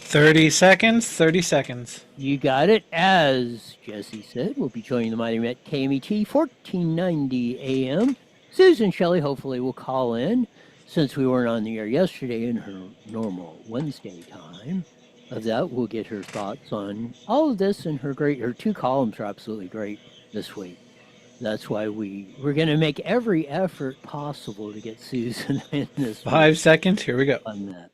30 seconds, 30 seconds. You got it. As Jesse said, we'll be joining the Mighty Met KMET 1490 AM. Susan Shelley hopefully will call in since we weren't on the air yesterday in her normal Wednesday time. Of that, we'll get her thoughts on all of this, and her 2 columns are absolutely great this week. That's why we're going to make every effort possible to get Susan in this 5 seconds, here we go. On that.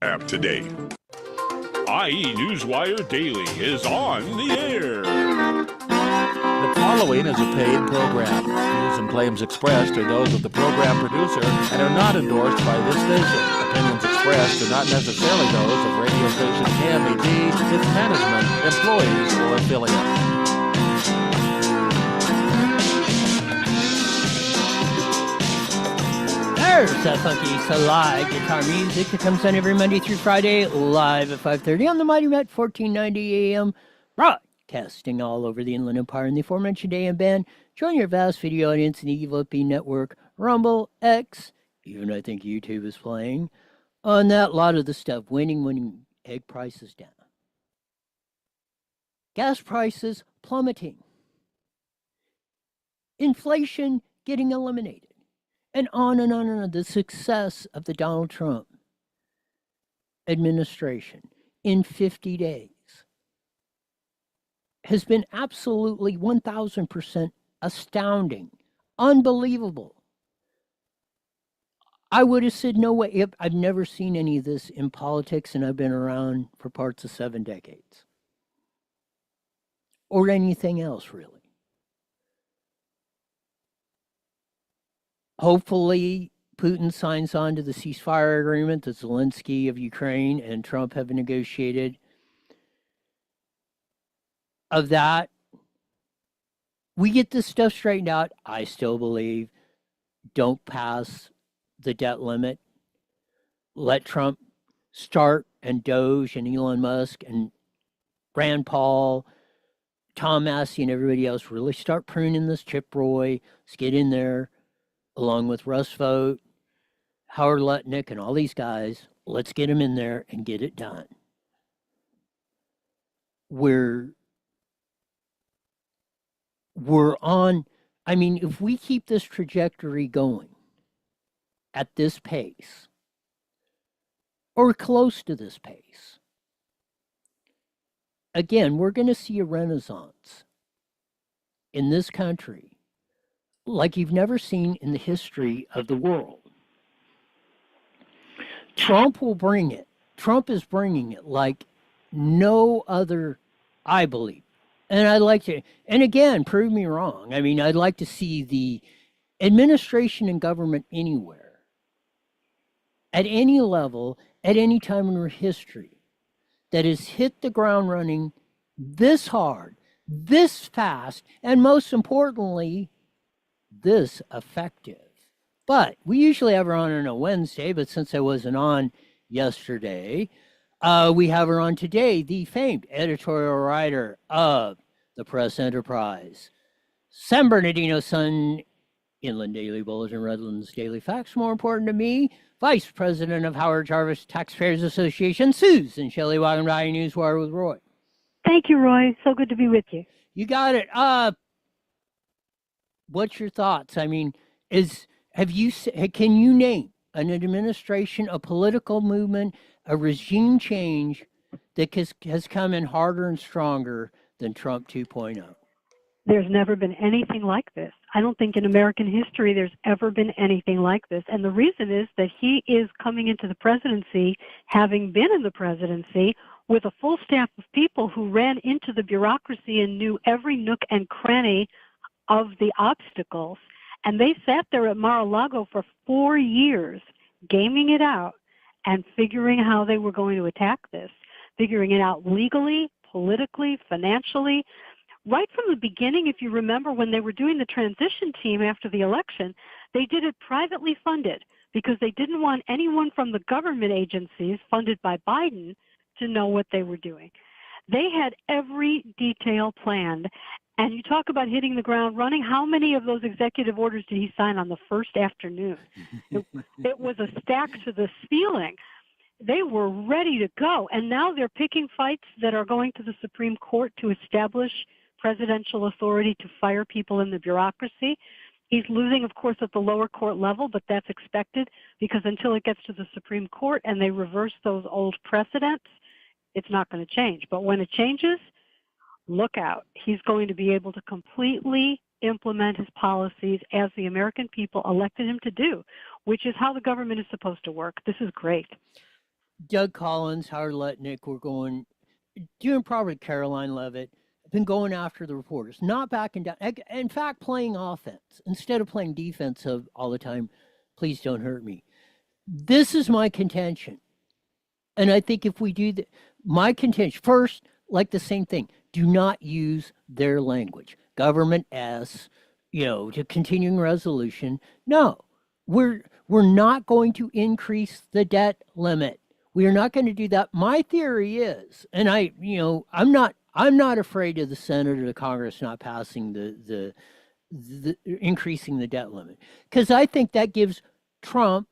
App today. IE Newswire Daily is on the air. The following is a paid program. Views and claims expressed are those of the program producer and are not endorsed by this station. Opinions expressed are not necessarily those of radio station KMET, its management, employees, or affiliates. There's that funky live guitar music that comes on every Monday through Friday, live at 5:30 on the Mighty Met 1490 AM, broadcasting all over the Inland Empire in the aforementioned AM band. Join your vast video audience in the Evil Up Network, Rumble, X, even I think YouTube is playing. On that, lot of the stuff, winning egg prices down. Gas prices plummeting. Inflation getting eliminated. And on and on and on. The success of the Donald Trump administration in 50 days has been absolutely 1,000% astounding, unbelievable. I would have said no way. I've never seen any of this in politics, and I've been around for parts of 7 decades. Or anything else, really. Hopefully, Putin signs on to the ceasefire agreement that Zelensky of Ukraine and Trump have negotiated. Of that, we get this stuff straightened out. I still believe don't pass the debt limit. Let Trump start, and Doge and Elon Musk and Rand Paul, Tom Massey and everybody else really start pruning this. Chip Roy, let's get in there. Along with Russ Vought, Howard Lutnick, and all these guys, let's get them in there and get it done. We're on, I mean, if we keep this trajectory going at this pace, or close to this pace, again, we're going to see a renaissance in this country like you've never seen in the history of the world. Trump will bring it. Trump is bringing it like no other, I believe. And I'd like to, and again, prove me wrong. I mean, I'd like to see the administration and government anywhere, at any level, at any time in our history, that has hit the ground running this hard, this fast, and most importantly, this effective. But we usually have her on a Wednesday, but since I wasn't on yesterday, we have her on today, the famed editorial writer of the Press Enterprise, San Bernardino Sun, Inland Daily Bulletin, Redlands Daily Facts. More important to me, Vice President of Howard Jarvis Taxpayers Association, Susan Shelley. Welcome to IE Newswire with Roy. Thank you, Roy. So good to be with you. You got it. What's your thoughts? I mean, can you name an administration, a political movement, a regime change that has come in harder and stronger than Trump 2.0? There's never been anything like this. I don't think in American history there's ever been anything like this. And the reason is that he is coming into the presidency, having been in the presidency, with a full staff of people who ran into the bureaucracy and knew every nook and cranny of the obstacles. And they sat there at Mar-a-Lago for 4 years, gaming it out and figuring how they were going to attack this, figuring it out legally, politically, financially. Right from the beginning, if you remember, when they were doing the transition team after the election, they did it privately funded because they didn't want anyone from the government agencies funded by Biden to know what they were doing. They had every detail planned. And you talk about hitting the ground running. How many of those executive orders did he sign on the first afternoon? It was a stack to the ceiling. They were ready to go. And now they're picking fights that are going to the Supreme Court to establish presidential authority to fire people in the bureaucracy. He's losing, of course, at the lower court level, but that's expected because until it gets to the Supreme Court and they reverse those old precedents, it's not going to change. But when it changes, look out. He's going to be able to completely implement his policies as the American people elected him to do, which is how the government is supposed to work. This is great. Doug Collins, Howard Lutnick were doing probably Caroline Leavitt, been going after the reporters, not backing down. In fact, playing offense instead of playing defense all the time. Please don't hurt me. This is my contention. And I think if we do that, my contention, first, like the same thing, do not use their language. Government S, to continuing resolution. No, we're not going to increase the debt limit. We are not going to do that. My theory is, and I'm not afraid of the Senate or the Congress not passing the increasing the debt limit, because I think that gives Trump,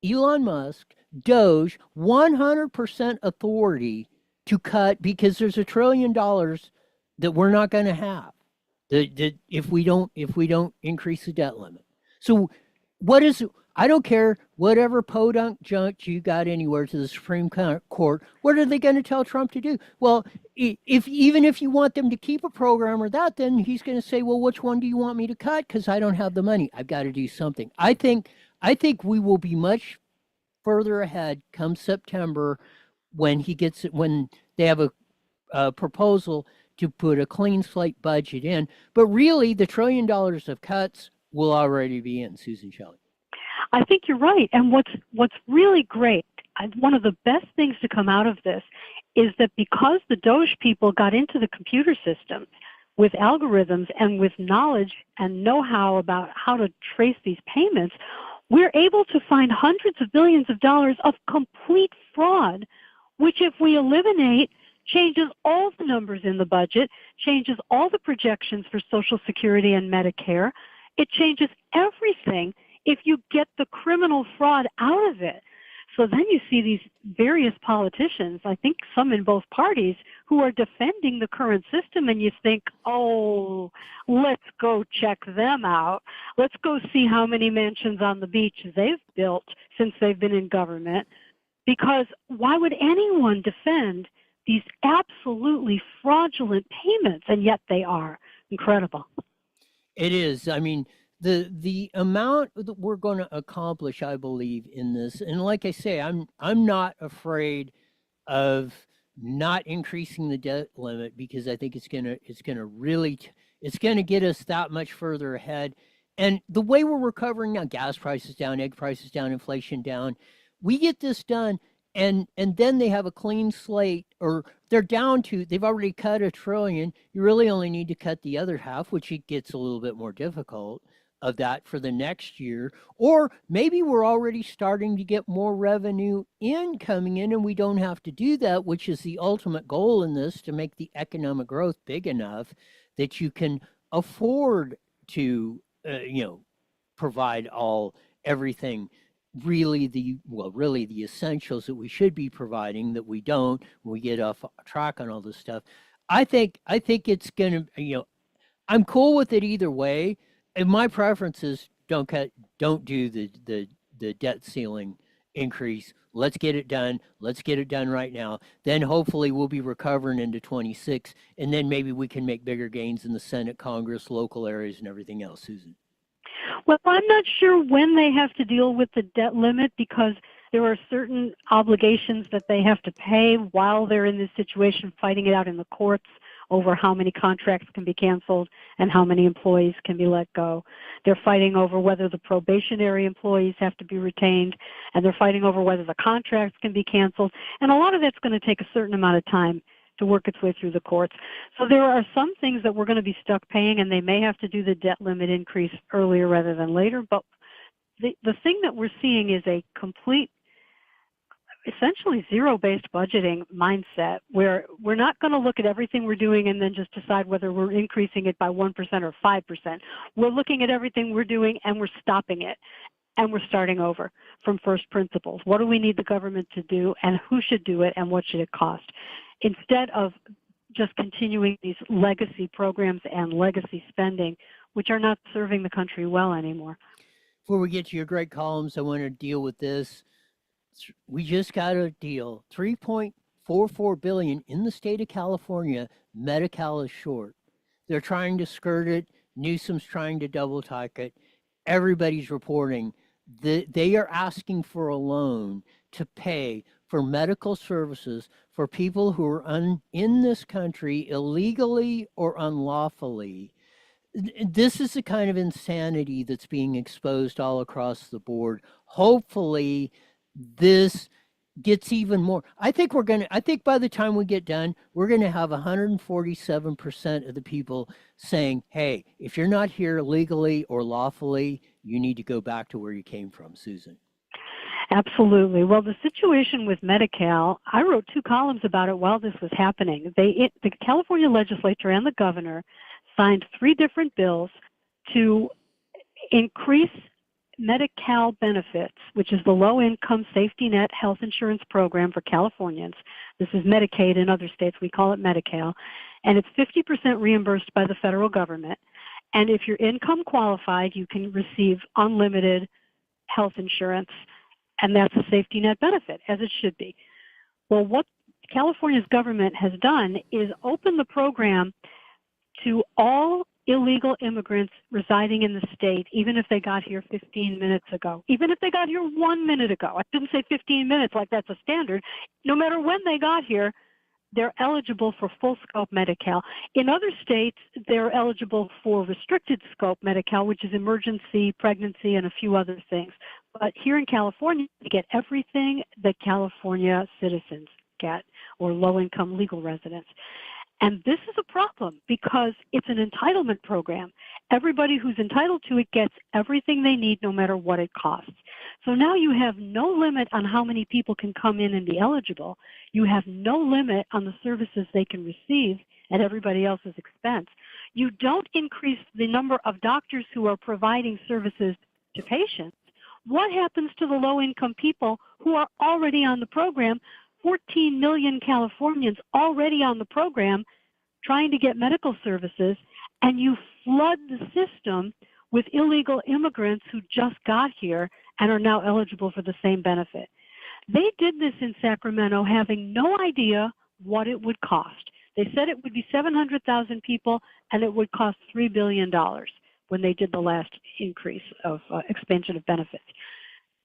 Elon Musk, Doge 100% authority to cut, because there's $1 trillion that we're not going to have if we don't increase the debt limit. So I don't care whatever podunk junk you got anywhere to the Supreme Court, what are they going to tell Trump to do? Well, even if you want them to keep a program or that, then he's going to say, well, which one do you want me to cut? Because I don't have the money. I've got to do something. I think we will be much further ahead come September when they have a proposal to put a clean slate budget in. But really, the $1 trillion of cuts will already be in, Susan Shelley. I think you're right. And what's really great, one of the best things to come out of this is that because the Doge people got into the computer systems with algorithms and with knowledge and know-how about how to trace these payments, we're able to find hundreds of billions of dollars of complete fraud, which if we eliminate, changes all the numbers in the budget, changes all the projections for Social Security and Medicare. It changes everything if you get the criminal fraud out of it. So then you see these various politicians, I think some in both parties, who are defending the current system, and you think, oh, let's go check them out. Let's go see how many mansions on the beach they've built since they've been in government. Because why would anyone defend these absolutely fraudulent payments? And yet they are. Incredible. It is. I mean, the amount that we're going to accomplish, I believe, in this, and like I say, I'm not afraid of not increasing the debt limit, because I think it's gonna get us that much further ahead. And the way we're recovering now, gas prices down, egg prices down, inflation down, we get this done, and then they have a clean slate, or they've already cut $1 trillion. You really only need to cut the other half, which it gets a little bit more difficult of that for the next year. Or maybe we're already starting to get more revenue coming in, and we don't have to do that, which is the ultimate goal in this, to make the economic growth big enough that you can afford to provide everything, really the essentials that we should be providing, that we don't when we get off track on all this stuff. I think it's gonna, I'm cool with it either way. And my preference is don't do the debt ceiling increase. Let's get it done. Let's get it done right now. Then hopefully we'll be recovering into 26, and then maybe we can make bigger gains in the Senate, Congress, local areas, and everything else, Susan. Well, I'm not sure when they have to deal with the debt limit, because there are certain obligations that they have to pay while they're in this situation, fighting it out in the courts over how many contracts can be canceled and how many employees can be let go. They're fighting over whether the probationary employees have to be retained, and they're fighting over whether the contracts can be canceled. And a lot of that's going to take a certain amount of time to work its way through the courts. So there are some things that we're going to be stuck paying, and they may have to do the debt limit increase earlier rather than later. But the thing that we're seeing is a complete essentially zero-based budgeting mindset where we're not going to look at everything we're doing and then just decide whether we're increasing it by 1% or 5%. We're looking at everything we're doing and we're stopping it. And we're starting over from first principles. What do we need the government to do, and who should do it, and what should it cost? Instead of just continuing these legacy programs and legacy spending, which are not serving the country well anymore. Before we get to your great columns, I want to deal with this. We just got a deal, $3.44 billion in the state of California. Medi-Cal is short. They're trying to skirt it. Newsom's trying to double talk it. Everybody's reporting that they are asking for a loan to pay for medical services for people who are in this country illegally or unlawfully. This is the kind of insanity that's being exposed all across the board. Hopefully, this gets even more. I think by the time we get done, we're going to have 147% of the people saying, hey, if you're not here legally or lawfully, you need to go back to where you came from, Susan. Absolutely. Well, the situation with Medi-Cal, I wrote 2 columns about it while this was happening. The California legislature and the governor signed 3 different bills to increase Medi-Cal benefits, which is the low-income safety net health insurance program for Californians. This is Medicaid in other states. We call it Medi-Cal. And it's 50% reimbursed by the federal government. And if you're income qualified, you can receive unlimited health insurance, and that's a safety net benefit, as it should be. Well, what California's government has done is open the program to all illegal immigrants residing in the state, even if they got here 15 minutes ago, even if they got here 1 minute ago. I didn't say 15 minutes like that's a standard. No matter when they got here, they're eligible for full scope Medi-Cal. In other states, they're eligible for restricted scope Medi-Cal, which is emergency, pregnancy, and a few other things. But here in California, they get everything that California citizens get, or low-income legal residents. And this is a problem because it's an entitlement program. Everybody who's entitled to it gets everything they need no matter what it costs. So now you have no limit on how many people can come in and be eligible. You have no limit on the services they can receive at everybody else's expense. You don't increase the number of doctors who are providing services to patients. What happens to the low-income people who are already on the program? 14 million Californians already on the program trying to get medical services, and you flood the system with illegal immigrants who just got here and are now eligible for the same benefit. They did this in Sacramento having no idea what it would cost. They said it would be 700,000 people and it would cost $3 billion when they did the last increase of expansion of benefits.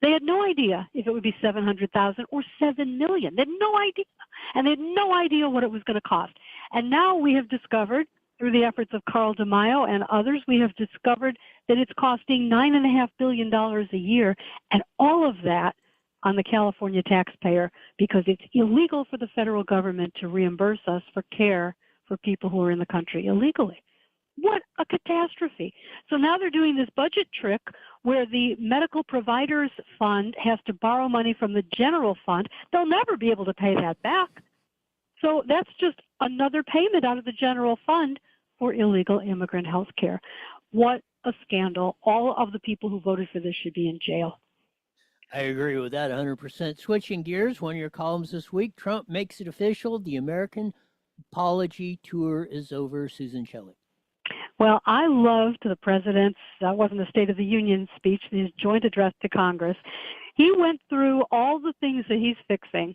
They had no idea if it would be 700,000 or 7 million. They had no idea. And they had no idea what it was going to cost. And now we have discovered, through the efforts of Carl DeMaio and others, we have discovered that it's costing $9.5 billion a year, and all of that on the California taxpayer, because it's illegal for the federal government to reimburse us for care for people who are in the country illegally. What a catastrophe. So now they're doing this budget trick where the medical providers fund has to borrow money from the general fund. They'll never be able to pay that back. So that's just another payment out of the general fund for illegal immigrant health care. What a scandal. All of the people who voted for this should be in jail. I agree with that 100%. Switching gears, one of your columns this week, Trump makes it official. The American apology tour is over. Susan Shelley. Well, I loved the president's, that wasn't a State of the Union speech, his joint address to Congress. He went through all the things that he's fixing,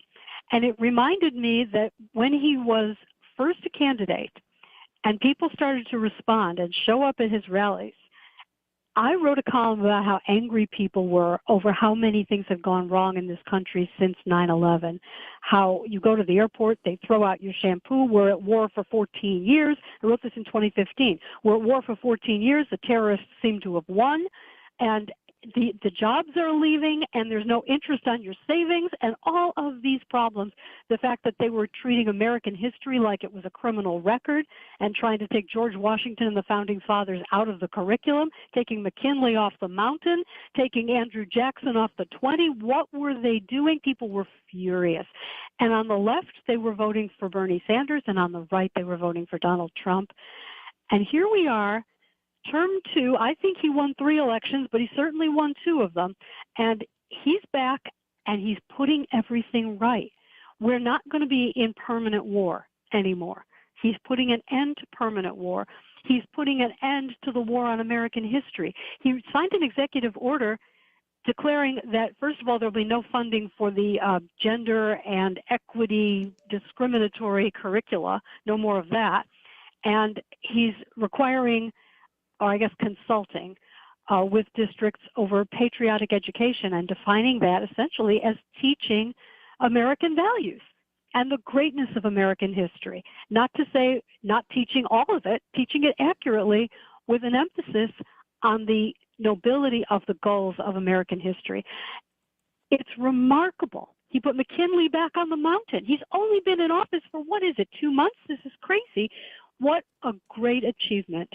and it reminded me that when he was first a candidate and people started to respond and show up at his rallies, I wrote a column about how angry people were over how many things have gone wrong in this country since 9/11. How you go to the airport, they throw out your shampoo. We're at war for 14 years. I wrote this in 2015. We're at war for 14 years. The terrorists seem to have won. And the jobs are leaving, and there's no interest on your savings, and all of these problems. The fact that they were treating American history like it was a criminal record and trying to take George Washington and the Founding Fathers out of the curriculum, taking McKinley off the mountain, taking Andrew Jackson off the 20. What were they doing? People were furious. And on the left, they were voting for Bernie Sanders, and on the right, they were voting for Donald Trump. And here we are, term 2. I think he won 3 elections, but he certainly won 2 of them. And he's back, and he's putting everything right. We're not going to be in permanent war anymore. He's putting an end to permanent war. He's putting an end to the war on American history. He signed an executive order declaring that, first of all, there'll be no funding for the gender and equity discriminatory curricula, no more of that. And he's requiring, or I guess consulting, with districts over patriotic education and defining that essentially as teaching American values and the greatness of American history. Not to say not teaching all of it, teaching it accurately with an emphasis on the nobility of the goals of American history. It's remarkable. He put McKinley back on the mountain. He's only been in office for, 2 months? This is crazy. What a great achievement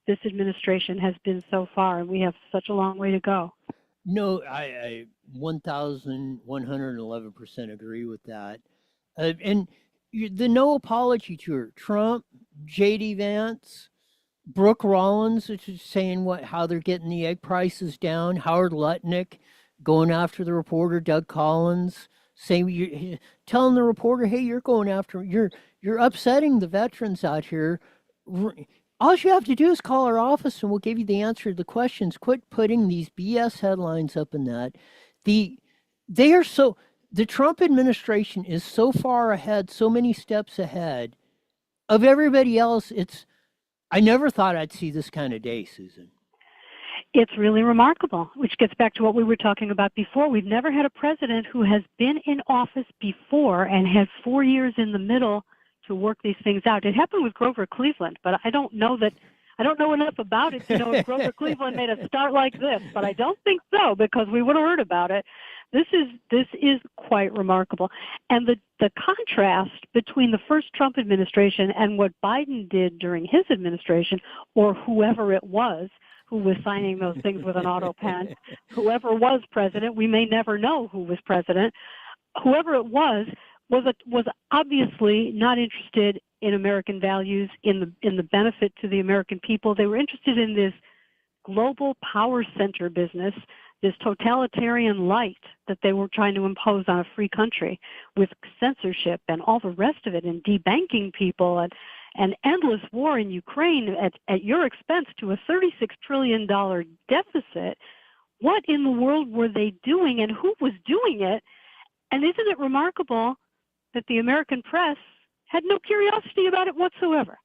this administration has been so far, and we have such a long way to go. No, I 1,111% agree with that. And the no apology tour, Trump, J.D. Vance, Brooke Rollins, which is saying how they're getting the egg prices down, Howard Lutnick going after the reporter, Doug Collins, saying, telling the reporter, hey, you're going after, you're upsetting the veterans out here. All you have to do is call our office and we'll give you the answer to the questions. Quit putting these BS headlines up in that. The Trump administration is so far ahead, so many steps ahead of everybody else. I never thought I'd see this kind of day, Susan. It's really remarkable, which gets back to what we were talking about before. We've never had a president who has been in office before and had 4 years in the middle to work these things out. It happened with Grover Cleveland, but I don't know enough about it to know if Grover Cleveland made a start like this, but I don't think so, because we would have heard about it. This is quite remarkable. And the contrast between the first Trump administration and what Biden did during his administration, or whoever it was who was signing those things with an auto pen, whoever was president, we may never know who was president, whoever it was obviously not interested in American values, in the benefit to the American people. They were interested in this global power center business, this totalitarian light that they were trying to impose on a free country with censorship and all the rest of it, and debanking people and endless war in Ukraine at your expense to a $36 trillion deficit. What in the world were they doing, and who was doing it? And isn't it remarkable that the American press had no curiosity about it whatsoever?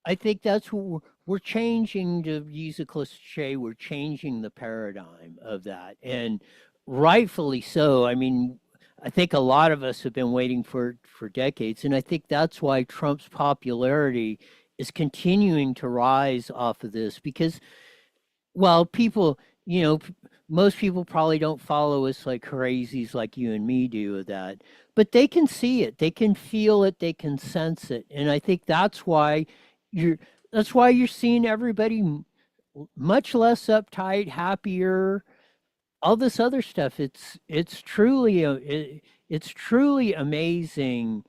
I think that's what we're changing, to use a cliche, we're changing the paradigm of that. And rightfully so. I mean, I think a lot of us have been waiting for decades. And I think that's why Trump's popularity is continuing to rise off of this, because, well, people, most people probably don't follow us like crazies like you and me do of that, but they can see it, they can feel it, they can sense it. And I think that's why you're seeing everybody much less uptight, happier, all this other stuff. It's truly amazing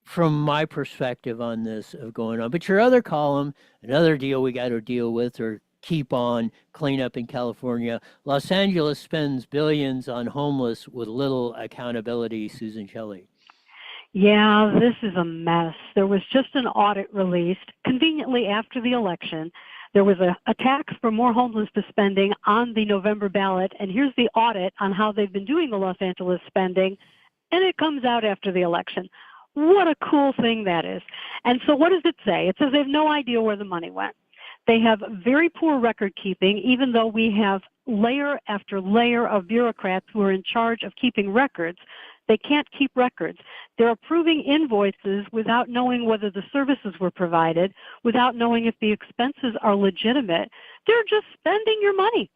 from my perspective on this of going on. But your other column, another deal we got to deal with or keep on, clean up in California. Los Angeles spends billions on homeless with little accountability, Susan Shelley. Yeah, this is a mess. There was just an audit released conveniently after the election. There was a tax for more homeless spending on the November ballot, and here's the audit on how they've been doing the Los Angeles spending, and it comes out after the election. What a cool thing that is. And so what does it say? It says they have no idea where the money went. They have very poor record keeping, even though we have layer after layer of bureaucrats who are in charge of keeping records. They can't keep records. They're approving invoices without knowing whether the services were provided, without knowing if the expenses are legitimate. They're just spending your money.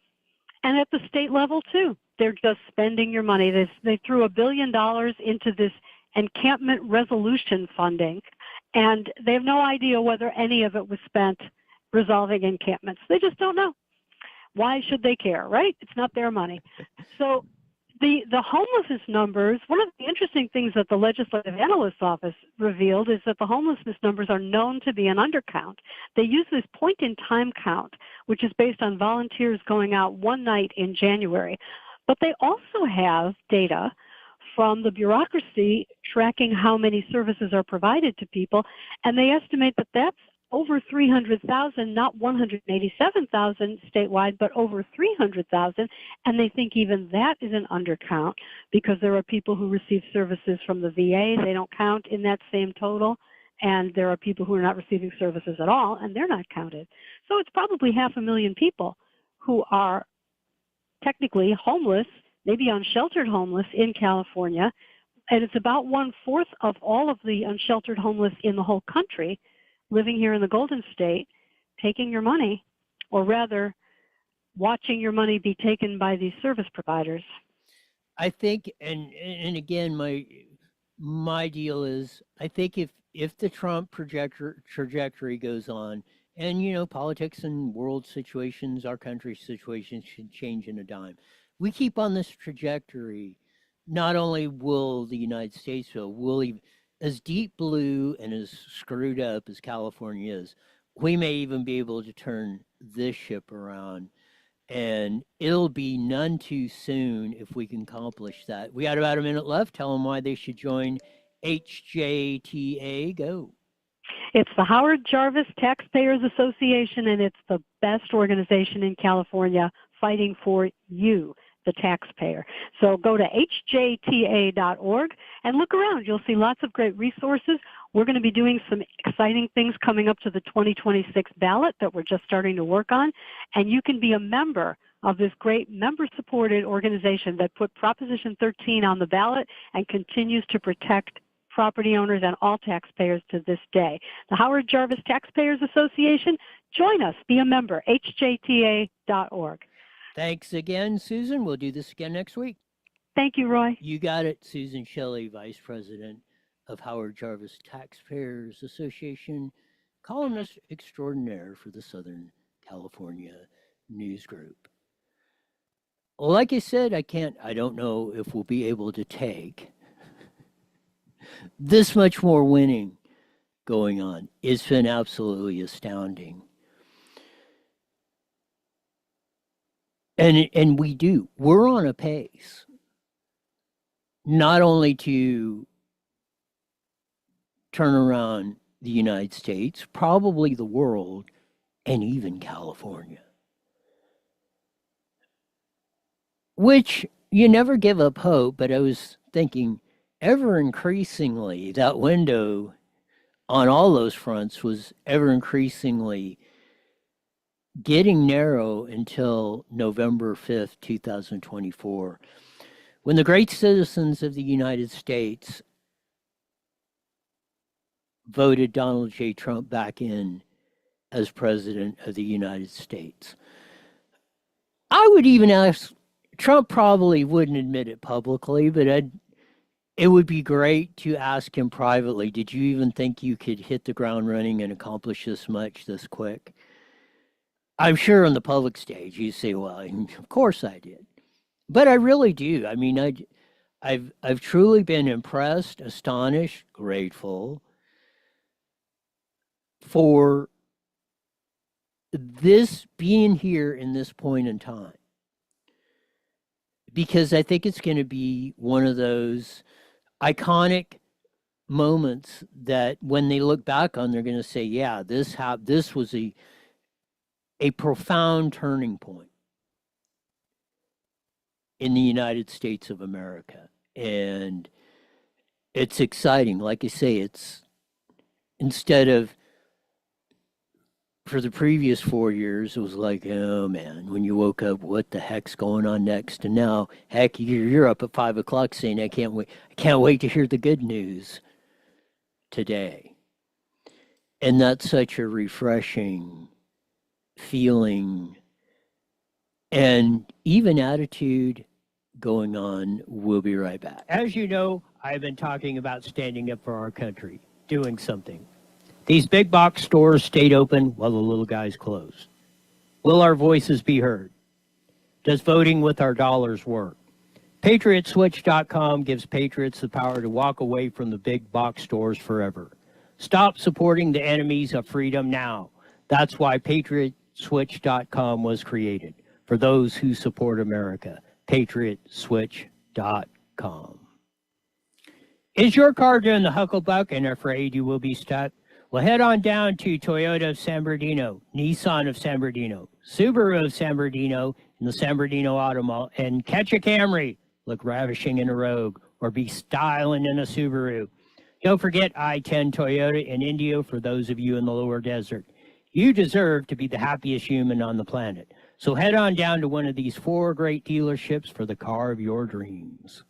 And at the state level, too. They're just spending your money. They threw $1 billion into this encampment resolution funding, and they have no idea whether any of it was spent resolving encampments. They just don't know. Why should they care, right? It's not their money. So the homelessness numbers, one of the interesting things that the Legislative Analyst's Office revealed is that the homelessness numbers are known to be an undercount. They use this point-in-time count, which is based on volunteers going out one night in January. But they also have data from the bureaucracy tracking how many services are provided to people, and they estimate that that's over 300,000, not 187,000 statewide, but over 300,000, and they think even that is an undercount because there are people who receive services from the VA. They don't count in that same total, and there are people who are not receiving services at all, and they're not counted. So it's probably 500,000 people who are technically homeless, maybe unsheltered homeless in California, and it's about 1/4 of all of the unsheltered homeless in the whole country living here in the Golden State, taking your money, or rather watching your money be taken by these service providers. I think, and again, my deal is, I think if the Trump trajectory goes on, and politics and world situations, our country's situation should change in a dime. We keep on this trajectory, not only will the United States feel, as deep blue and as screwed up as California is, we may even be able to turn this ship around, and it'll be none too soon if we can accomplish that. We got about a minute left. Tell them why they should join HJTA. Go. It's the Howard Jarvis Taxpayers Association, and it's the best organization in California fighting for you, the taxpayer. So go to hjta.org and look around. You'll see lots of great resources. We're going to be doing some exciting things coming up to the 2026 ballot that we're just starting to work on, and you can be a member of this great member-supported organization that put Proposition 13 on the ballot and continues to protect property owners and all taxpayers to this day. The Howard Jarvis Taxpayers Association, join us, be a member, hjta.org. Thanks again, Susan. We'll do this again next week. Thank you, Roy. You got it. Susan Shelley, Vice President of Howard Jarvis Taxpayers Association, columnist extraordinaire for the Southern California News Group. Like I said, I don't know if we'll be able to take this much more winning going on. It's been absolutely astounding. And we're on a pace not only to turn around the United States, probably the world, and even California. Which you never give up hope, but I was thinking ever increasingly that window on all those fronts was ever increasingly getting narrow until November 5th, 2024, when the great citizens of the United States voted Donald J. Trump back in as President of the United States. I would even ask, Trump probably wouldn't admit it publicly, but it would be great to ask him privately, did you even think you could hit the ground running and accomplish this much this quick? I'm sure on the public stage you say, well, of course I did. But I really do. I mean, I've truly been impressed, astonished, grateful for this being here in this point in time. Because I think it's going to be one of those iconic moments that when they look back on, they're going to say, yeah, this was a profound turning point in the United States of America. And it's exciting. Like I say, it's instead of for the previous 4 years, it was like, oh man, when you woke up, what the heck's going on next? And now, heck, you're up at 5 o'clock saying, I can't wait to hear the good news today. And that's such a refreshing feeling and even attitude going on. We'll be right back. As you know, I've been talking about standing up for our country, doing something. These big box stores stayed open while the little guys closed. Will our voices be heard? Does voting with our dollars work? PatriotSwitch.com gives patriots the power to walk away from the big box stores forever. Stop supporting the enemies of freedom now. That's why PatriotSwitch.com was created, for those who support America. PatriotSwitch.com. Is your car doing the hucklebuck and afraid you will be stuck? Well, head on down to Toyota of San Bernardino, Nissan of San Bernardino, Subaru of San Bernardino, in the San Bernardino Auto Mall, and catch a Camry, look ravishing in a Rogue, or be styling in a Subaru. Don't forget I-10 Toyota in Indio for those of you in the lower desert. You deserve to be the happiest human on the planet. So head on down to one of these 4 great dealerships for the car of your dreams.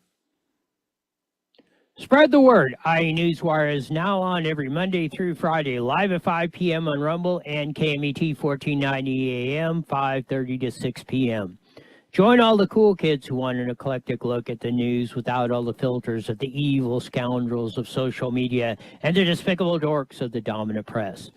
Spread the word. IE Newswire is now on every Monday through Friday, live at 5 p.m. on Rumble and KMET 1490 AM, 5:30 to 6 p.m. Join all the cool kids who want an eclectic look at the news without all the filters of the evil scoundrels of social media and the despicable dorks of the dominant press.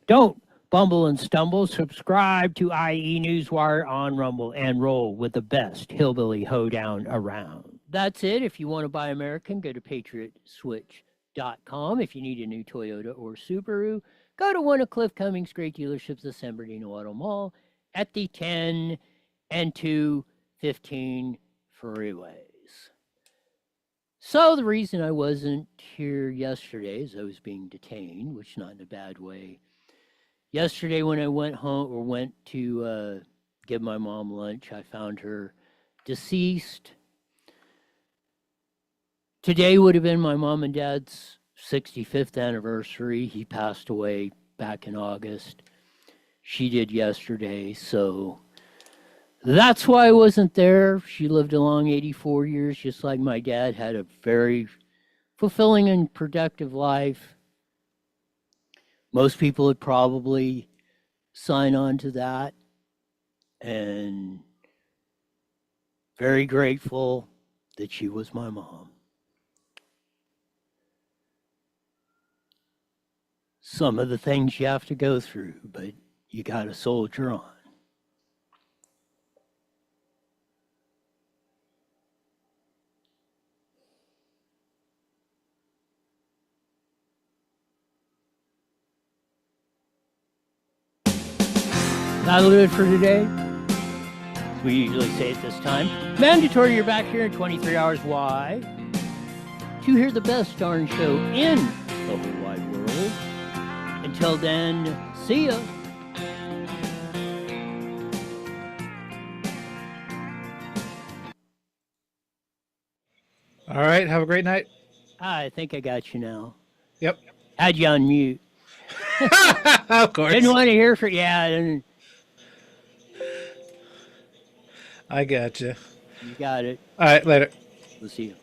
Don't bumble and stumble. Subscribe to IE Newswire on Rumble and roll with the best hillbilly hoedown around. That's it. If you want to buy American, go to PatriotSwitch.com. If you need a new Toyota or Subaru, go to one of Cliff Cummings' great dealerships, the San Bernardino Auto Mall, at the 10 and 215 freeways. So the reason I wasn't here yesterday is I was being detained, which not in a bad way. Yesterday when I went home or went to give my mom lunch, I found her deceased. Today would have been my mom and dad's 65th anniversary. He passed away back in August. She did yesterday, so that's why I wasn't there. She lived a long 84 years, just like my dad, had a very fulfilling and productive life. Most people would probably sign on to that, and very grateful that she was my mom. Some of the things you have to go through, but you got to soldier on. That'll do it for today. As we usually say at this time, mandatory you're back here in 23 hours. Why? To hear the best darn show in the whole wide world. Until then, see ya. All right, have a great night. I think I got you now. Yep. Had you on mute. Of course. Didn't want to hear from you. Yeah, I got you. You got it. All right, later. We'll see you.